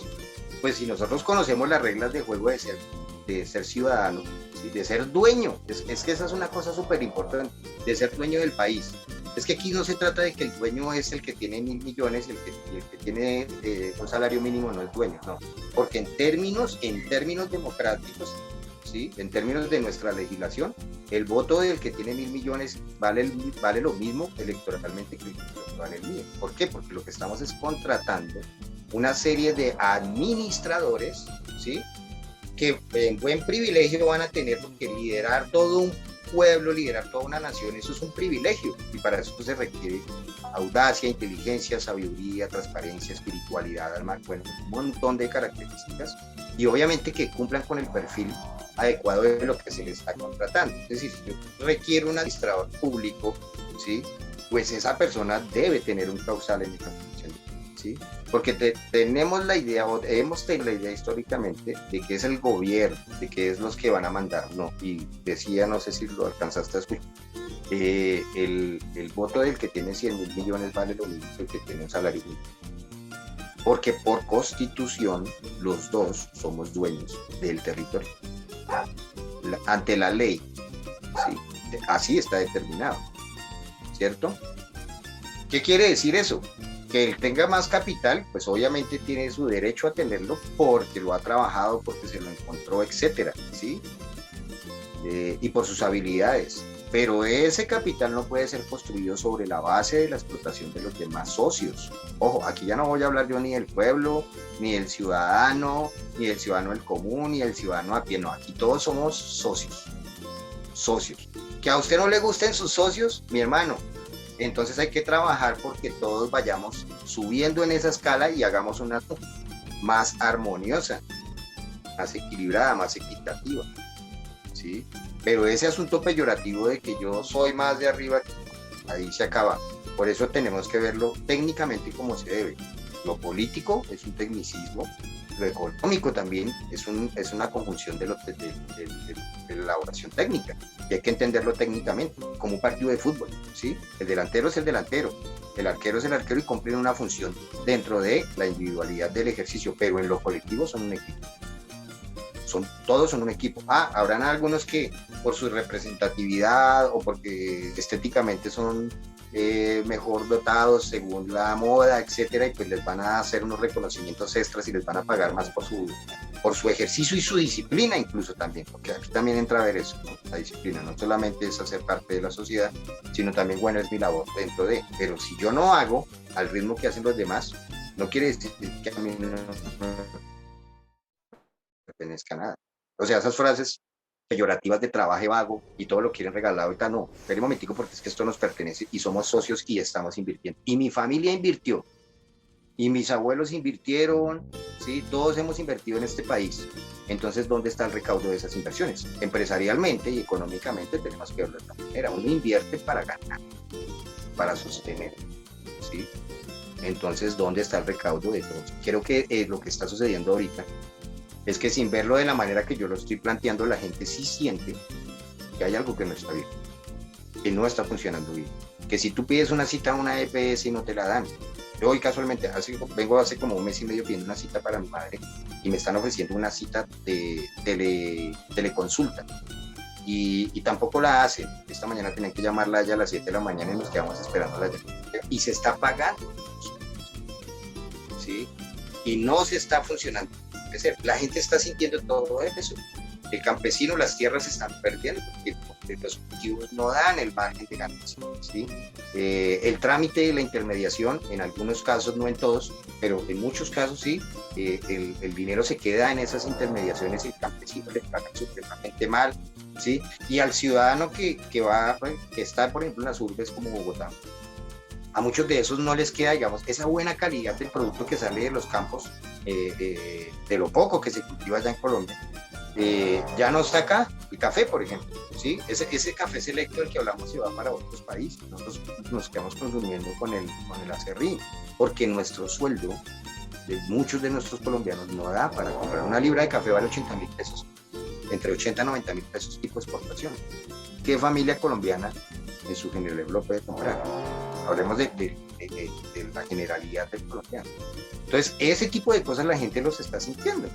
pues si nosotros conocemos las reglas de juego de ser ciudadano, ¿sí? De ser dueño, es que esa es una cosa súper importante, de ser dueño del país. Es que aquí no se trata de que el dueño es el que tiene 1.000 millones y el que tiene un salario mínimo no es dueño, no. Porque en términos democráticos, ¿sí? En términos de nuestra legislación, el voto del que tiene 1.000 millones vale lo mismo electoralmente que vale el mío. ¿Por qué? Porque lo que estamos es contratando una serie de administradores, ¿sí? Que en buen privilegio van a tener que liderar todo un pueblo, liderar toda una nación. Eso es un privilegio, y para eso se requiere audacia, inteligencia, sabiduría, transparencia, espiritualidad, bueno, un montón de características, y obviamente que cumplan con el perfil adecuado de lo que se les está contratando. Es decir, si yo requiero un administrador público, ¿sí? Pues esa persona debe tener un causal en esa función, ¿sí? Porque tenemos la idea, o hemos tenido la idea históricamente, de que es el gobierno, de que es los que van a mandar, no. Y decía, no sé si lo alcanzaste a escuchar, el voto del que tiene 100.000 millones vale lo mismo que el que tiene un salario mínimo. Porque por constitución los dos somos dueños del territorio ante la ley, ¿sí? Así está determinado, ¿cierto? ¿Qué quiere decir eso? Que él tenga más capital, pues obviamente tiene su derecho a tenerlo porque lo ha trabajado, porque se lo encontró, etcétera, ¿sí? Y por sus habilidades. Pero ese capital no puede ser construido sobre la base de la explotación de los demás socios. Ojo, aquí ya no voy a hablar yo ni del pueblo, ni del ciudadano del común, ni del ciudadano a pie, no, aquí todos somos socios. Que a usted no le gusten sus socios, mi hermano, entonces hay que trabajar porque todos vayamos subiendo en esa escala y hagamos una más armoniosa, más equilibrada, más equitativa, ¿sí? Pero ese asunto peyorativo de que yo soy más de arriba, ahí se acaba. Por eso tenemos que verlo técnicamente como se debe. Lo político es un tecnicismo, lo económico también es una conjunción de la elaboración técnica, y hay que entenderlo técnicamente, como un partido de fútbol, ¿sí? El delantero es el delantero, el arquero es el arquero, y cumplen una función dentro de la individualidad del ejercicio, pero en lo colectivo son un equipo. Todos son un equipo. Habrán algunos que por su representatividad o porque estéticamente son mejor dotados según la moda, etcétera, y pues les van a hacer unos reconocimientos extras y les van a pagar más por su ejercicio y su disciplina incluso también, porque aquí también entra a ver eso, ¿no? La disciplina no solamente es hacer parte de la sociedad, sino también, bueno, es mi labor dentro de, pero si yo no hago al ritmo que hacen los demás, no quiere decir que a mí no pertenezca a nada. O sea, esas frases peyorativas de trabaje vago y todo lo quieren regalado, ahorita no, espera un momentico, porque es que esto nos pertenece y somos socios y estamos invirtiendo. Y mi familia invirtió, y mis abuelos invirtieron, ¿sí? Todos hemos invertido en este país. Entonces, ¿dónde está el recaudo de esas inversiones? Empresarialmente y económicamente tenemos que verlo de esta manera. Uno invierte para ganar, para sostener, ¿sí? Entonces, ¿dónde está el recaudo de todos? Creo que lo que está sucediendo ahorita es que, sin verlo de la manera que yo lo estoy planteando, la gente sí siente que hay algo que no está bien, que no está funcionando bien, que si tú pides una cita a una EPS y no te la dan. Yo hoy casualmente vengo hace como un mes y medio pidiendo una cita para mi madre y me están ofreciendo una cita de teleconsulta y tampoco la hacen. Esta mañana tenían que llamarla ya a las 7 de la mañana y nos quedamos esperándola y se está pagando, ¿sí? Y no se está funcionando. La gente está sintiendo todo eso. El campesino, las tierras se están perdiendo porque los cultivos no dan el margen de ganancia, ¿sí? El trámite y la intermediación, en algunos casos, no en todos, pero en muchos casos sí, el dinero se queda en esas intermediaciones y el campesino le paga supremamente mal, ¿sí? Y al ciudadano que está, por ejemplo, en las urbes como Bogotá, a muchos de esos no les queda, digamos, esa buena calidad del producto que sale de los campos, de lo poco que se cultiva allá en Colombia. Ya no está acá, el café, por ejemplo, ¿sí? Ese café selecto del que hablamos se va para otros países. Nosotros nos quedamos consumiendo con el acerrín, porque nuestro sueldo, de muchos de nuestros colombianos, no da para comprar una libra de café, vale 80.000 pesos, entre 80 y 90.000 pesos tipo exportación. ¿Qué familia colombiana en su generalidad lo puede comprar? Hablemos de la generalidad del colombiano. Entonces, ese tipo de cosas la gente los está sintiendo.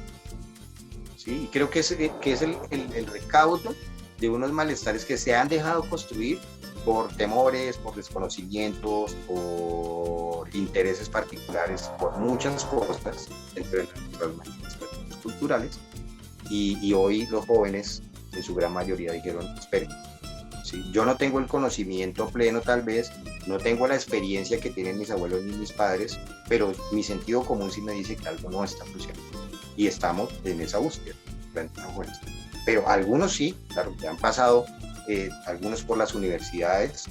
¿Sí? Y creo que es el recaudo de unos malestares que se han dejado construir por temores, por desconocimientos, por intereses particulares, por muchas cosas dentro de nuestras manifestaciones culturales. Y hoy los jóvenes, en su gran mayoría, dijeron, esperen, ¿sí? Yo no tengo el conocimiento pleno tal vez, no tengo la experiencia que tienen mis abuelos ni mis padres, pero mi sentido común sí me dice que algo no está funcionando. Y estamos en esa búsqueda. Pero algunos sí, claro, que han pasado, algunos por las universidades,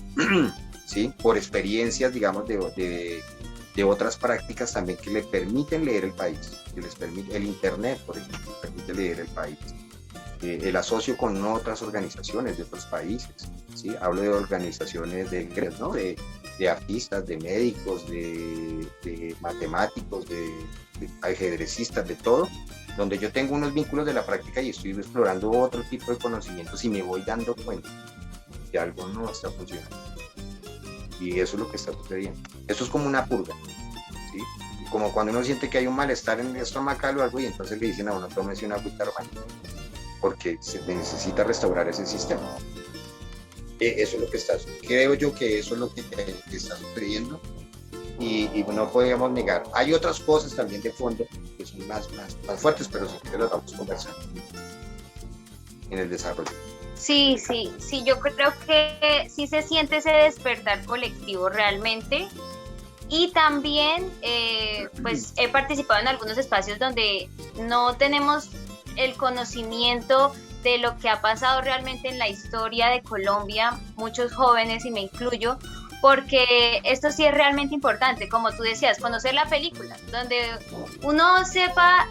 ¿sí? Por experiencias, digamos, de otras prácticas también que le permiten leer el país, que les permite, el Internet, por ejemplo, permite leer el país. El asocio con otras organizaciones de otros países, ¿sí? Hablo de organizaciones ¿no? de artistas, de médicos, de matemáticos, de ajedrecistas, de todo, donde yo tengo unos vínculos de la práctica y estoy explorando otro tipo de conocimientos y me voy dando cuenta que algo no está funcionando. Y eso es lo que está sucediendo. Eso es como una purga, ¿sí? Como cuando uno siente que hay un malestar en el estomacal o algo y entonces le dicen a uno, tómese una agüita romántica, porque se necesita restaurar ese sistema. Eso es lo que creo yo que eso es lo que está sucediendo y no podemos negar. Hay otras cosas también de fondo que son más fuertes, pero si quieres las vamos a conversar en el desarrollo. Sí, yo creo que sí se siente ese despertar colectivo realmente. Y también pues he participado en algunos espacios donde no tenemos el conocimiento de lo que ha pasado realmente en la historia de Colombia, muchos jóvenes y me incluyo, porque esto sí es realmente importante, como tú decías, conocer la película, donde uno sepa,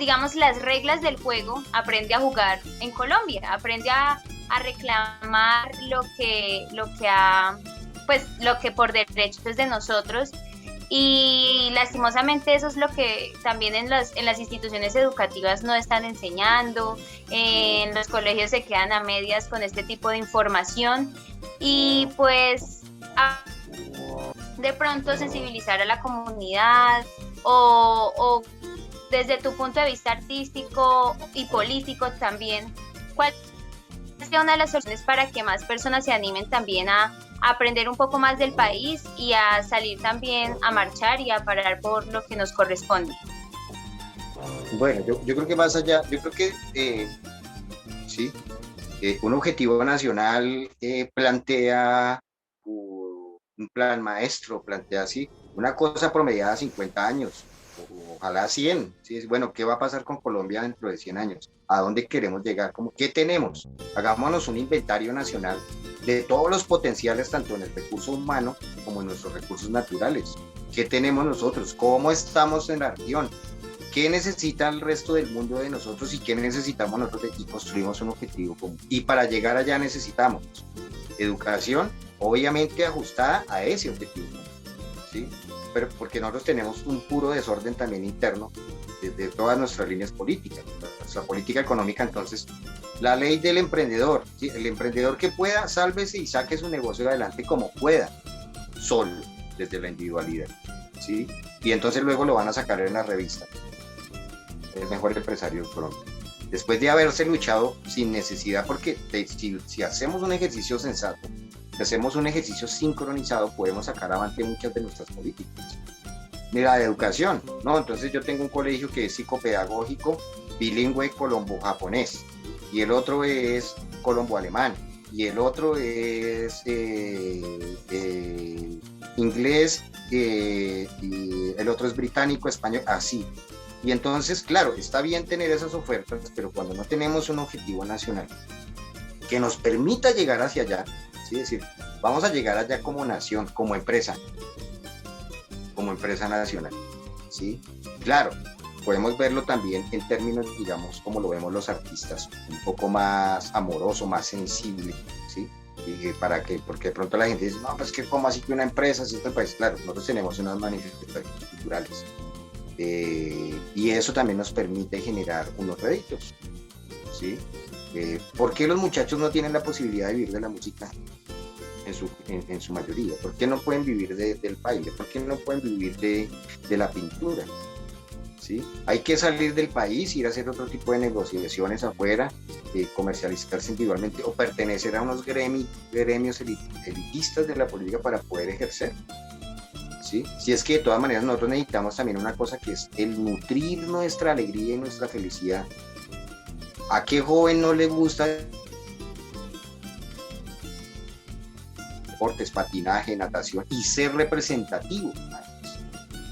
digamos, las reglas del juego, aprende a jugar en Colombia, aprende a reclamar lo que por derecho es de nosotros. Y lastimosamente eso es lo que también en las instituciones educativas no están enseñando, en los colegios se quedan a medias con este tipo de información y pues de pronto sensibilizar a la comunidad o desde tu punto de vista artístico y político también, ¿cuál es una de las soluciones para que más personas se animen también a aprender un poco más del país y a salir también a marchar y a parar por lo que nos corresponde? Bueno, yo creo que más allá, yo creo que sí, un objetivo nacional plantea un plan maestro, plantea así, una cosa promediada a 50 años, ojalá 100, ¿sí? Bueno, ¿qué va a pasar con Colombia dentro de 100 años? ¿A dónde queremos llegar? ¿Qué tenemos? Hagámonos un inventario nacional de todos los potenciales, tanto en el recurso humano como en nuestros recursos naturales. ¿Qué tenemos nosotros? ¿Cómo estamos en la región? ¿Qué necesita el resto del mundo de nosotros y qué necesitamos nosotros? Y construimos un objetivo común. Y para llegar allá necesitamos educación, obviamente ajustada a ese objetivo común, ¿sí? Pero porque nosotros tenemos un puro desorden también interno de todas nuestras líneas políticas, nuestra política económica. Entonces, la ley del emprendedor, ¿sí? El emprendedor que pueda, sálvese y saque su negocio adelante como pueda, solo, desde la individualidad, ¿sí? Y entonces luego lo van a sacar en la revista, el mejor empresario de Colombia, después de haberse luchado sin necesidad, porque si hacemos un ejercicio sensato, si hacemos un ejercicio sincronizado, podemos sacar adelante muchas de nuestras políticas. Mira, de educación, ¿no? Entonces yo tengo un colegio que es psicopedagógico, bilingüe colombo-japonés, y el otro es colombo-alemán, y el otro es inglés, y el otro es británico, español, así. Y entonces, claro, está bien tener esas ofertas, pero cuando no tenemos un objetivo nacional que nos permita llegar hacia allá, ¿sí? Es decir, vamos a llegar allá como nación, como empresa nacional, ¿sí? Claro, podemos verlo también en términos, digamos, como lo vemos los artistas, un poco más amoroso, más sensible, ¿sí? Porque de pronto la gente dice, no, pues que como así que una empresa, si este país, claro, nosotros tenemos unas manifestaciones culturales, y eso también nos permite generar unos réditos, ¿sí? ¿Por qué los muchachos no tienen la posibilidad de vivir de la música en su mayoría? ¿Por qué no pueden vivir del baile? ¿Por qué no pueden vivir de la pintura? ¿Sí? Hay que salir del país, ir a hacer otro tipo de negociaciones afuera, comercializarse individualmente o pertenecer a unos gremios elitistas de la política para poder ejercer. ¿Sí? Si es que de todas maneras nosotros necesitamos también una cosa que es el nutrir nuestra alegría y nuestra felicidad. ¿A qué joven no le gusta deportes, patinaje, natación y ser representativo?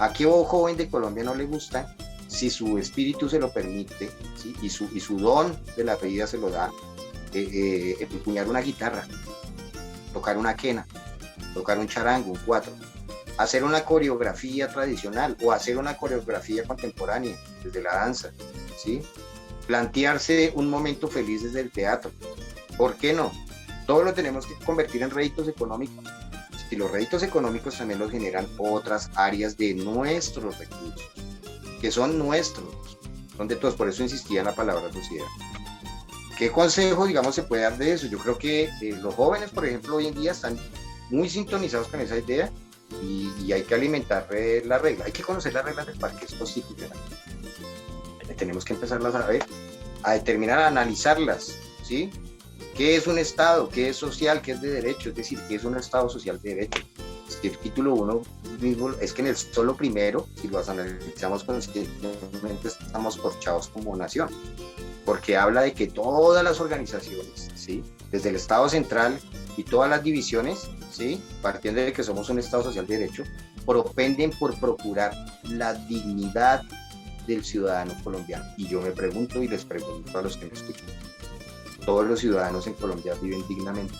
¿A qué joven de Colombia no le gusta, si su espíritu se lo permite, ¿sí? y su don de la vida se lo da, empuñar una guitarra, tocar una quena, tocar un charango, un cuatro, hacer una coreografía tradicional o hacer una coreografía contemporánea desde la danza, ¿sí? Plantearse un momento feliz desde el teatro? ¿Por qué no? Todo lo tenemos que convertir en réditos económicos. Y los réditos económicos también los generan otras áreas de nuestros recursos, que son nuestros, son de todos. Por eso insistía en la palabra sociedad. ¿Qué consejo, digamos, se puede dar de eso? Yo creo que los jóvenes, por ejemplo, hoy en día están muy sintonizados con esa idea, y hay que alimentar la regla. Hay que conocer las reglas del parque constitucional. Tenemos que empezarlas a ver, a determinar, a analizarlas, ¿sí? ¿Qué es un Estado? ¿Qué es social? ¿Qué es de derecho? Es decir, ¿qué es un Estado social de derecho? El título 1 mismo es que en el solo primero, si lo analizamos conscientemente, estamos corchados como nación, porque habla de que todas las organizaciones, ¿sí? Desde el Estado central y todas las divisiones, ¿sí? Partiendo de que somos un Estado social de derecho, propenden por procurar la dignidad del ciudadano colombiano. Y yo me pregunto y les pregunto a los que me escuchan, todos los ciudadanos en Colombia viven dignamente.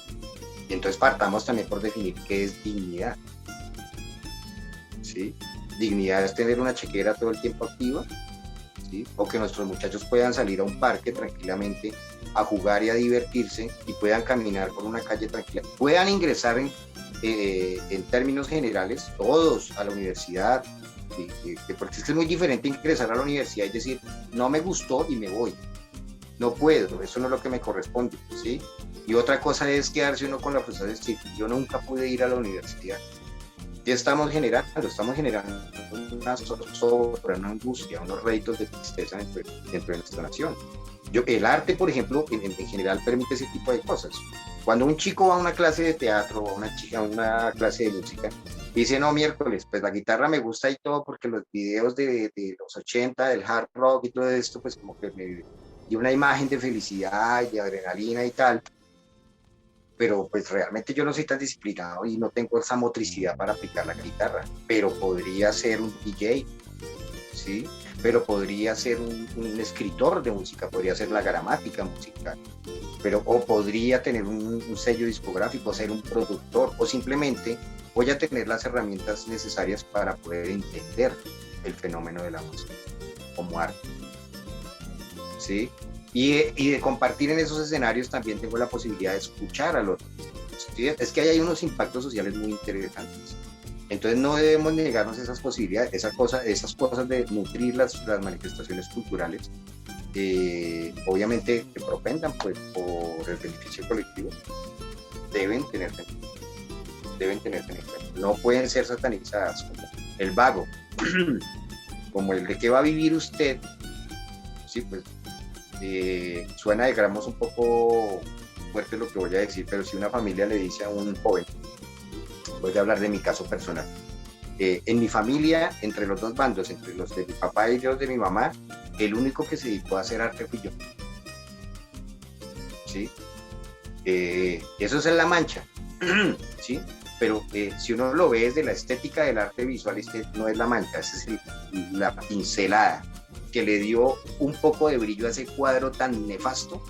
Y entonces partamos también por definir qué es dignidad. ¿Sí? Dignidad es tener una chequera todo el tiempo activa, ¿sí? O que nuestros muchachos puedan salir a un parque tranquilamente a jugar y a divertirse, y puedan caminar por una calle tranquila, puedan ingresar en términos generales todos a la universidad, porque es muy diferente ingresar a la universidad y decir, no me gustó y me voy. No puedo, eso no es lo que me corresponde, ¿sí? Y otra cosa es quedarse uno con la frustración de decir, yo nunca pude ir a la universidad. ¿Qué estamos generando? Estamos generando una zozobra, una angustia, unos réditos de tristeza dentro de nuestra nación. El arte, por ejemplo, en general permite ese tipo de cosas. Cuando un chico va a una clase de teatro o a una clase de música, dice, no, miércoles, pues la guitarra me gusta y todo, porque los videos de los 80, del hard rock y todo esto, pues como que me dio una imagen de felicidad y de adrenalina y tal, pero pues realmente yo no soy tan disciplinado y no tengo esa motricidad para aplicar la guitarra, pero podría ser un DJ, ¿sí? Pero podría ser un escritor de música, podría ser la gramática musical, o podría tener un sello discográfico, ser un productor, o simplemente voy a tener las herramientas necesarias para poder entender el fenómeno de la música como arte, ¿sí? Y de compartir en esos escenarios también tengo la posibilidad de escuchar al otro, ¿sí? Es que hay unos impactos sociales muy interesantes. Entonces no debemos negarnos esas posibilidades, esas cosas de nutrir las manifestaciones culturales, obviamente que propendan pues, por el beneficio colectivo, deben tener en cuenta. No pueden ser satanizadas como el vago, como el de qué va a vivir usted. Sí, pues suena, digamos, un poco fuerte lo que voy a decir, pero si una familia le dice a un joven, voy a hablar de mi caso personal, en mi familia, entre los dos bandos, entre los de mi papá y los de mi mamá, el único que se dedicó a hacer arte fui yo. ¿sí? Eso es en La Mancha, ¿sí? Pero si uno lo ve desde la estética del arte visual, no es La Mancha, esa es la pincelada que le dio un poco de brillo a ese cuadro tan nefasto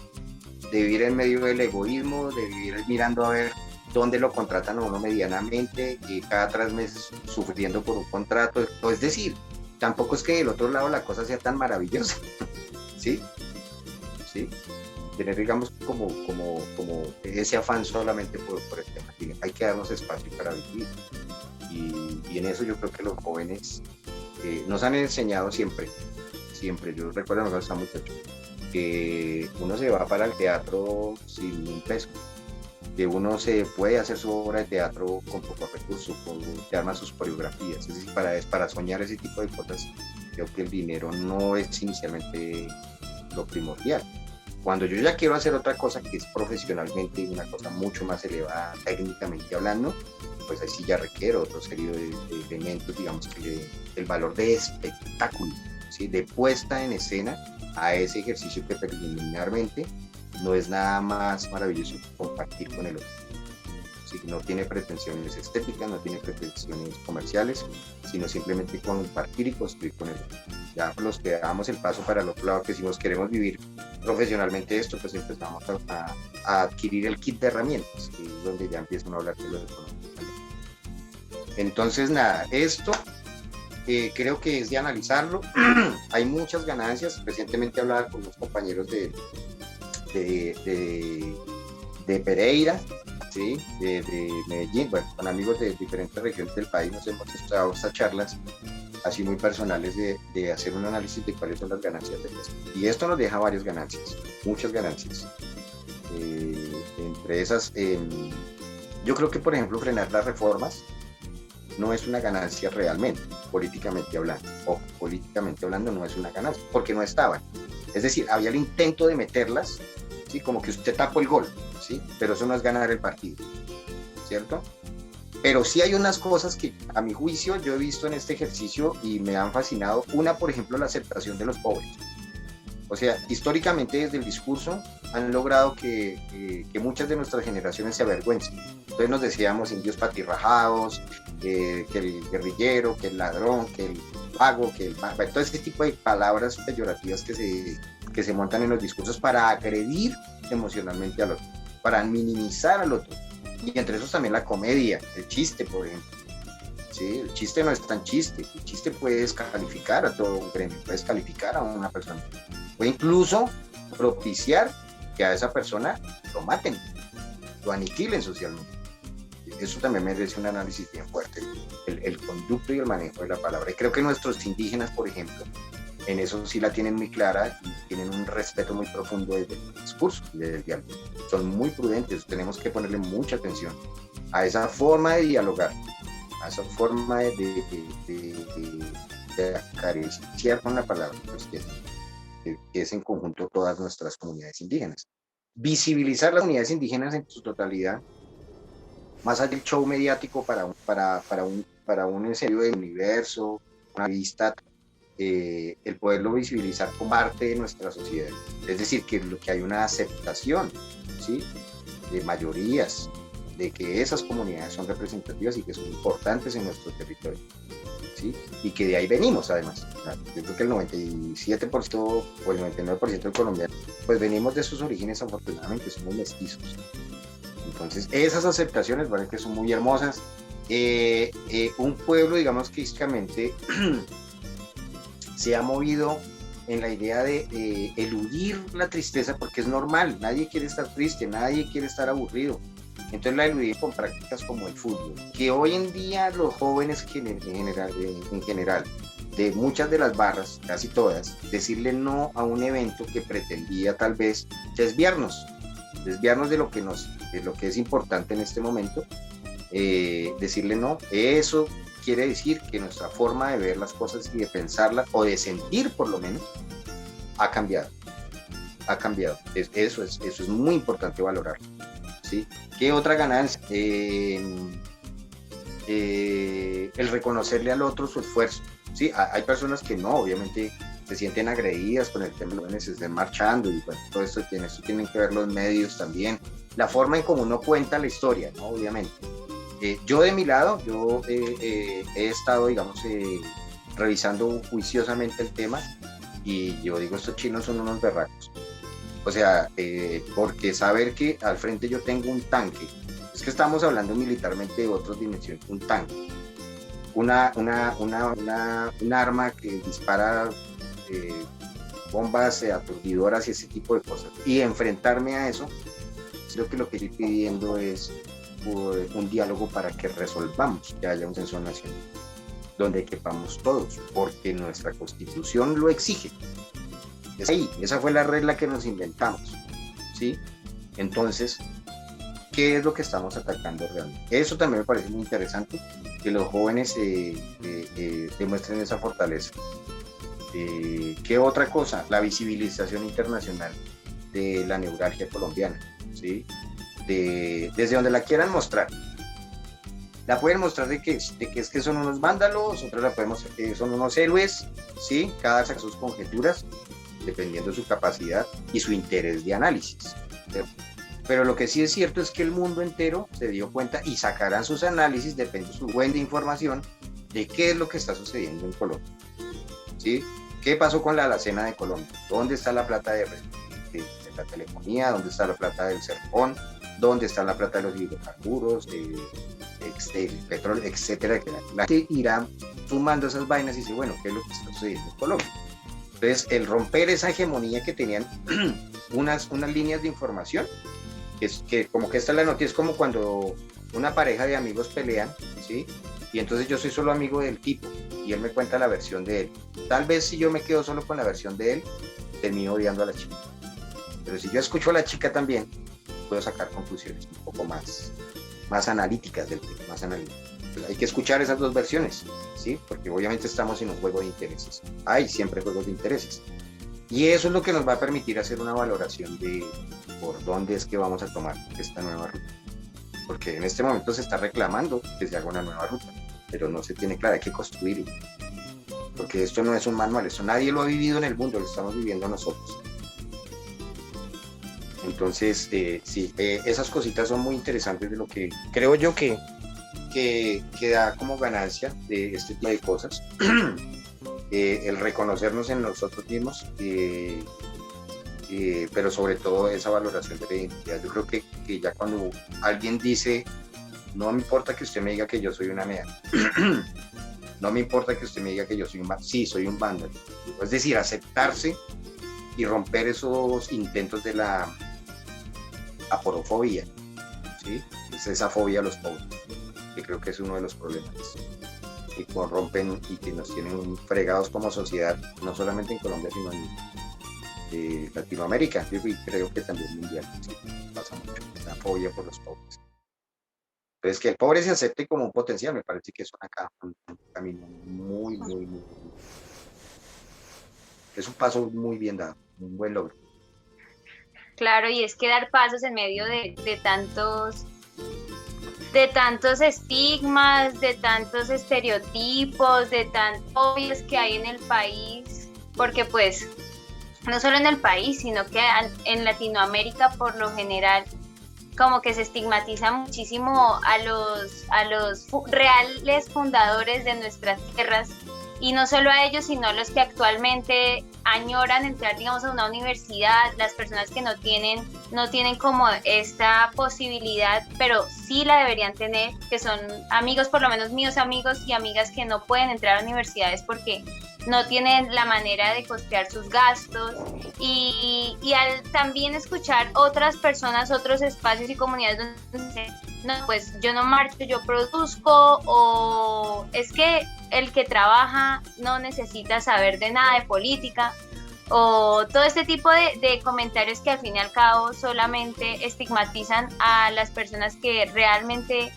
de vivir en medio del egoísmo, de vivir mirando a ver dónde lo contratan a uno medianamente, y cada 3 meses sufriendo por un contrato. Es decir, tampoco es que del otro lado la cosa sea tan maravillosa, ¿sí? ¿Sí? Tener, digamos, como ese afán solamente por el tema. Hay que darnos espacio para vivir. Y en eso yo creo que los jóvenes nos han enseñado siempre. Yo recuerdo cuando estaba muchacho, que uno se va para el teatro sin un peso, que uno se puede hacer su obra de teatro con pocos recursos, que arma sus coreografías. Es decir, para soñar ese tipo de cosas, creo que el dinero no es inicialmente lo primordial. Cuando yo ya quiero hacer otra cosa que es profesionalmente una cosa mucho más elevada, técnicamente hablando, pues ahí sí ya requiero otra serie de elementos, digamos, que le den el valor de espectáculo, ¿sí? De puesta en escena a ese ejercicio que preliminarmente no es nada más maravilloso que compartir con el otro. ¿Sí? No tiene pretensiones estéticas, no tiene pretensiones comerciales, sino simplemente compartir y construir con el otro. Ya los que damos el paso para el otro lado, que decimos queremos vivir profesionalmente esto, pues empezamos a adquirir el kit de herramientas, que es donde ya empiezan a hablar de lo económico. Entonces, nada, esto creo que es de analizarlo. Hay muchas ganancias. Recientemente hablaba con unos compañeros de Pereira, ¿sí? de Medellín, bueno, con amigos de diferentes regiones del país. Nos hemos estado estas charlas así muy personales de hacer un análisis de cuáles son las ganancias de esto. Y esto nos deja varias ganancias, muchas ganancias. Entre esas, yo creo que, por ejemplo, frenar las reformas no es una ganancia realmente, políticamente hablando. O políticamente hablando no es una ganancia, porque no estaban. Es decir, había el intento de meterlas, ¿sí? Como que usted tapó el gol, ¿sí? Pero eso no es ganar el partido, ¿cierto? Pero sí hay unas cosas que, a mi juicio, yo he visto en este ejercicio y me han fascinado. Una, por ejemplo, la aceptación de los pobres. O sea, históricamente desde el discurso han logrado que muchas de nuestras generaciones se avergüencen. Entonces nos decíamos indios patirrajados, que el guerrillero, que el ladrón, que el vago, que el mago, todo ese tipo de palabras peyorativas que se montan en los discursos para agredir emocionalmente al otro, para minimizar al otro. Y entre esos también la comedia, el chiste, por ejemplo. ¿Sí? El chiste no es tan chiste. El chiste puede descalificar a todo un gremio, puede descalificar a una persona. Puede incluso propiciar que a esa persona lo maten, lo aniquilen socialmente. Eso también merece un análisis bien fuerte, el conducto y el manejo de la palabra. Y creo que nuestros indígenas, por ejemplo, en eso sí la tienen muy clara y tienen un respeto muy profundo desde el discurso y desde el diálogo. Son muy prudentes, tenemos que ponerle mucha atención a esa forma de dialogar, a esa forma de acariciar con la palabra, pues, que es en conjunto todas nuestras comunidades indígenas. Visibilizar las comunidades indígenas en su totalidad, más allá del show mediático para un en serio del universo, una vista, el poderlo visibilizar como parte de nuestra sociedad. Es decir, que hay una aceptación, ¿sí? De mayorías, de que esas comunidades son representativas y que son importantes en nuestro territorio, ¿sí? Y que de ahí venimos, además. Yo creo que el 97% o el 99% de colombianos, pues venimos de sus orígenes, afortunadamente, somos mestizos. Entonces, esas aceptaciones, ¿vale? Que son muy hermosas. Un pueblo, digamos que históricamente se ha movido en la idea de eludir la tristeza, porque es normal, nadie quiere estar triste, nadie quiere estar aburrido. Entonces la eludimos con prácticas como el fútbol, que hoy en día los jóvenes en general, de muchas de las barras, casi todas, decirle no a un evento que pretendía tal vez desviarnos de lo que es importante en este momento, decirle no, eso quiere decir que nuestra forma de ver las cosas y de pensarlas, o de sentir por lo menos, ha cambiado. Eso es muy importante valorar, ¿sí? ¿Qué otra ganancia? El reconocerle al otro su esfuerzo, ¿sí? Hay personas que no, obviamente se sienten agredidas con el tema de los jóvenes estén marchando y bueno, todo esto tienen que ver los medios también, la forma en cómo uno cuenta la historia, ¿no? Obviamente. Yo de mi lado, he estado, digamos, revisando juiciosamente el tema y yo digo, estos chinos son unos berracos. O sea, porque saber que al frente yo tengo un tanque, es que estamos hablando militarmente de otras dimensiones, un tanque, un arma que dispara bombas aturdidoras y ese tipo de cosas, y enfrentarme a eso, creo que lo que estoy pidiendo es un diálogo para que resolvamos, que haya un censo nacional donde quepamos todos, porque nuestra constitución lo exige. Es ahí, esa fue la regla que nos inventamos, ¿sí? Entonces, ¿qué es lo que estamos atacando realmente? Eso también me parece muy interesante, que los jóvenes demuestren esa fortaleza. ¿Qué otra cosa? La visibilización internacional de la neuralgia colombiana, ¿sí? Desde donde la quieran mostrar. La pueden mostrar de que es que son unos vándalos, otros la pueden mostrar que son unos héroes, ¿sí? Cada saca sus conjeturas, dependiendo de su capacidad y su interés de análisis. Pero lo que sí es cierto es que el mundo entero se dio cuenta y sacarán sus análisis, depende de su fuente de información, de qué es lo que está sucediendo en Colombia, ¿sí? ¿Qué pasó con la alacena de Colombia? ¿Dónde está la plata de la telefonía? ¿Dónde está la plata del Serpón? ¿Dónde está la plata de los hidrocarburos, del petróleo, etcétera? La gente irá sumando esas vainas y dice, bueno, ¿qué es lo que está sucediendo en Colombia? Entonces, el romper esa hegemonía que tenían unas líneas de información, que como que esta es la noticia, es como cuando una pareja de amigos pelean, ¿sí? Y entonces yo soy solo amigo del tipo y él me cuenta la versión de él. Tal vez si yo me quedo solo con la versión de él, termino odiando a la chica. Pero si yo escucho a la chica también, puedo sacar conclusiones un poco más analíticas del tema, más analíticas. Hay que escuchar esas dos versiones, ¿sí? Porque obviamente estamos en un juego de intereses. Hay siempre juegos de intereses. Y eso es lo que nos va a permitir hacer una valoración de por dónde es que vamos a tomar esta nueva ruta. Porque en este momento se está reclamando que se haga una nueva ruta, pero no se tiene clara, hay que construirlo. Porque esto no es un manual, esto nadie lo ha vivido en el mundo, lo estamos viviendo nosotros. Entonces, sí, esas cositas son muy interesantes de lo que creo yo que da como ganancia de este tipo de cosas. El reconocernos en nosotros mismos, pero sobre todo esa valoración de la identidad. Yo creo que ya cuando alguien dice, no me importa que usted me diga que yo soy una mea, no me importa que usted me diga que yo soy sí, soy un vándalo. Es decir, aceptarse y romper esos intentos de la aporofobia, ¿sí? Es esa fobia a los pobres, que creo que es uno de los problemas que corrompen y que nos tienen fregados como sociedad, no solamente en Colombia, sino en Latinoamérica. Yo creo que también mundial, ¿sí? Pasa mucho, la fobia por los pobres. Entonces, que el pobre se acepte como un potencial, me parece que es un camino muy, muy, muy, es un paso muy bien dado, un buen logro. Claro, y es que dar pasos en medio de tantos estigmas, de tantos estereotipos, de tantos obvios que hay en el país, porque pues no solo en el país, sino que en Latinoamérica por lo general como que se estigmatiza muchísimo a los reales fundadores de nuestras tierras, y no solo a ellos, sino a los que actualmente añoran entrar, digamos, a una universidad, las personas que no tienen como esta posibilidad, pero sí la deberían tener, que son amigos, por lo menos míos amigos y amigas que no pueden entrar a universidades porque no tienen la manera de costear sus gastos, y al también escuchar otras personas, otros espacios y comunidades donde dicen, no, pues yo no marcho, yo produzco, o es que el que trabaja no necesita saber de nada de política, o todo este tipo de comentarios que al fin y al cabo solamente estigmatizan a las personas que realmente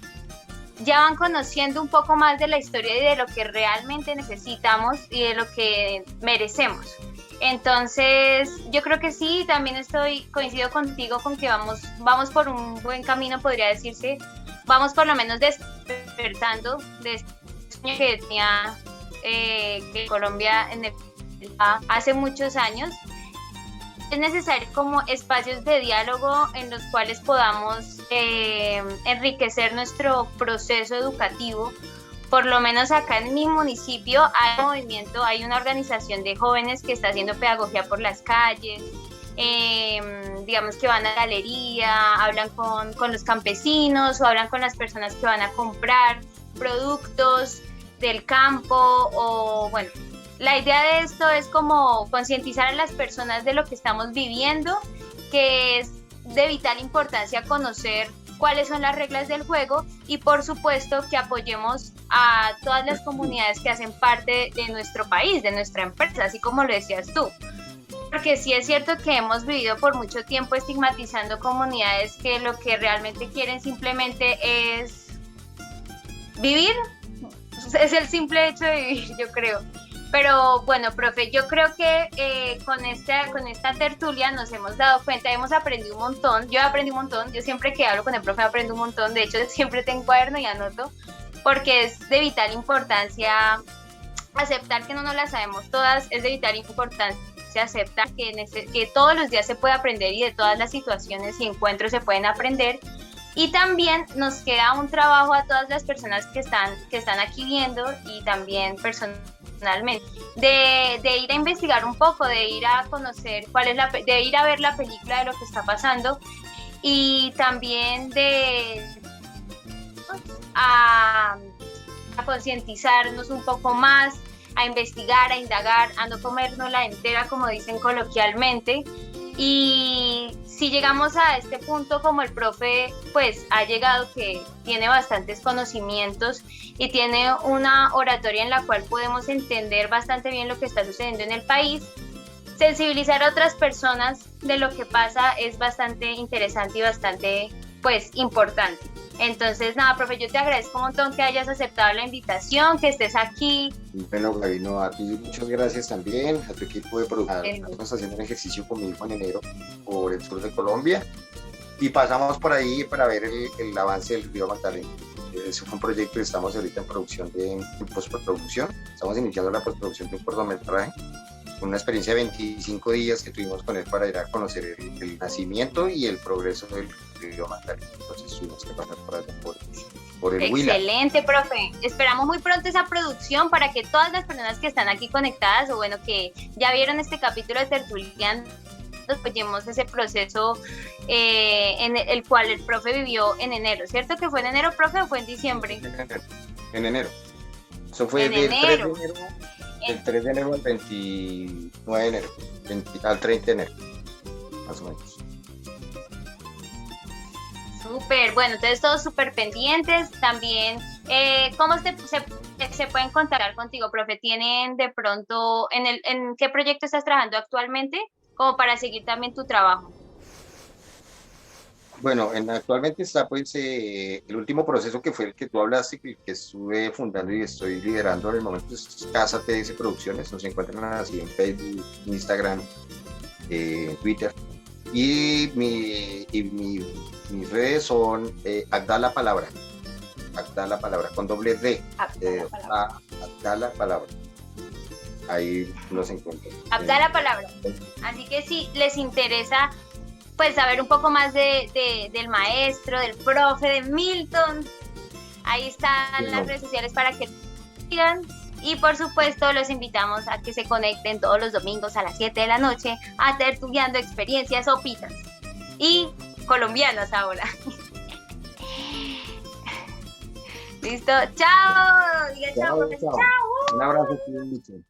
ya van conociendo un poco más de la historia y de lo que realmente necesitamos y de lo que merecemos. Entonces, yo creo que sí, también coincido contigo con que vamos por un buen camino, podría decirse. Vamos por lo menos despertando de este sueño que tenía que Colombia hace muchos años. Es necesario como espacios de diálogo en los cuales podamos enriquecer nuestro proceso educativo. Por lo menos acá en mi municipio hay un movimiento, hay una organización de jóvenes que está haciendo pedagogía por las calles, digamos que van a la galería, hablan con los campesinos o hablan con las personas que van a comprar productos del campo o bueno. La idea de esto es como concientizar a las personas de lo que estamos viviendo, que es de vital importancia conocer cuáles son las reglas del juego y por supuesto que apoyemos a todas las comunidades que hacen parte de nuestro país, de nuestra empresa, así como lo decías tú. Porque sí es cierto que hemos vivido por mucho tiempo estigmatizando comunidades que lo que realmente quieren simplemente es vivir, es el simple hecho de vivir, yo creo. Pero bueno, profe, yo creo que con esta tertulia nos hemos dado cuenta, hemos aprendido un montón, yo aprendí un montón, yo siempre que hablo con el profe aprendo un montón, de hecho siempre tengo cuaderno y anoto, porque es de vital importancia aceptar que no nos las sabemos todas, es de vital importancia aceptar que todos los días se puede aprender y de todas las situaciones y encuentros se pueden aprender. Y también nos queda un trabajo a todas las personas que están aquí viendo y también personalmente, de ir a investigar un poco, de ir a conocer de ir a ver la película de lo que está pasando y también de a concientizarnos un poco más, a investigar, a indagar, a no comérnosla entera, como dicen coloquialmente. Y si llegamos a este punto, como el profe pues ha llegado, que tiene bastantes conocimientos y tiene una oratoria en la cual podemos entender bastante bien lo que está sucediendo en el país, sensibilizar a otras personas de lo que pasa es bastante interesante y bastante pues importante. Entonces, nada, profe, yo te agradezco un montón que hayas aceptado la invitación, que estés aquí. Bueno, Gaby, no, a ti muchas gracias también, a tu equipo de producción. Estamos haciendo un ejercicio con mi hijo en enero por el sur de Colombia y pasamos por ahí para ver el avance del río Magdalena. Ese fue un proyecto que estamos ahorita en producción, en postproducción. Estamos iniciando la postproducción de un cortometraje. Una experiencia de 25 días que tuvimos con él para ir a conocer el nacimiento y el progreso del río Magdalena. Entonces tuvimos que pasar por el Huila. Excelente, profe. Esperamos muy pronto esa producción para que todas las personas que están aquí conectadas o bueno, que ya vieron este capítulo de Tertulianos, apoyemos ese proceso en el cual el profe vivió en enero. ¿Cierto que fue en enero, profe, o fue en diciembre? En enero. Eso fue del 3 de enero. Del 3 de enero al 29 de enero, al 30 de enero, más o menos. Súper, bueno, entonces todos súper pendientes. También, ¿cómo se pueden contactar contigo, profe? ¿Tienen de pronto, en qué proyecto estás trabajando actualmente? Como para seguir también tu trabajo. Bueno, actualmente está pues el último proceso que fue el que tú hablaste, que estuve fundando y estoy liderando en el momento, es Casa TS Producciones. Nos encuentran así en Facebook, Instagram, Twitter. Y mis redes son Agda la Palabra, con doble D. Agda la Palabra. Ahí nos encuentran. Agda la Palabra. Así que si les interesa pues saber un poco más del maestro, del profe, de Milton, ahí están las redes sociales para que sigan. Y por supuesto los invitamos a que se conecten todos los domingos a las 7 de la noche a Tertuliando Experiencias Sopitas y colombianas ahora. Listo, chao. Diga chao, profesor. Chao. Un abrazo, Milton.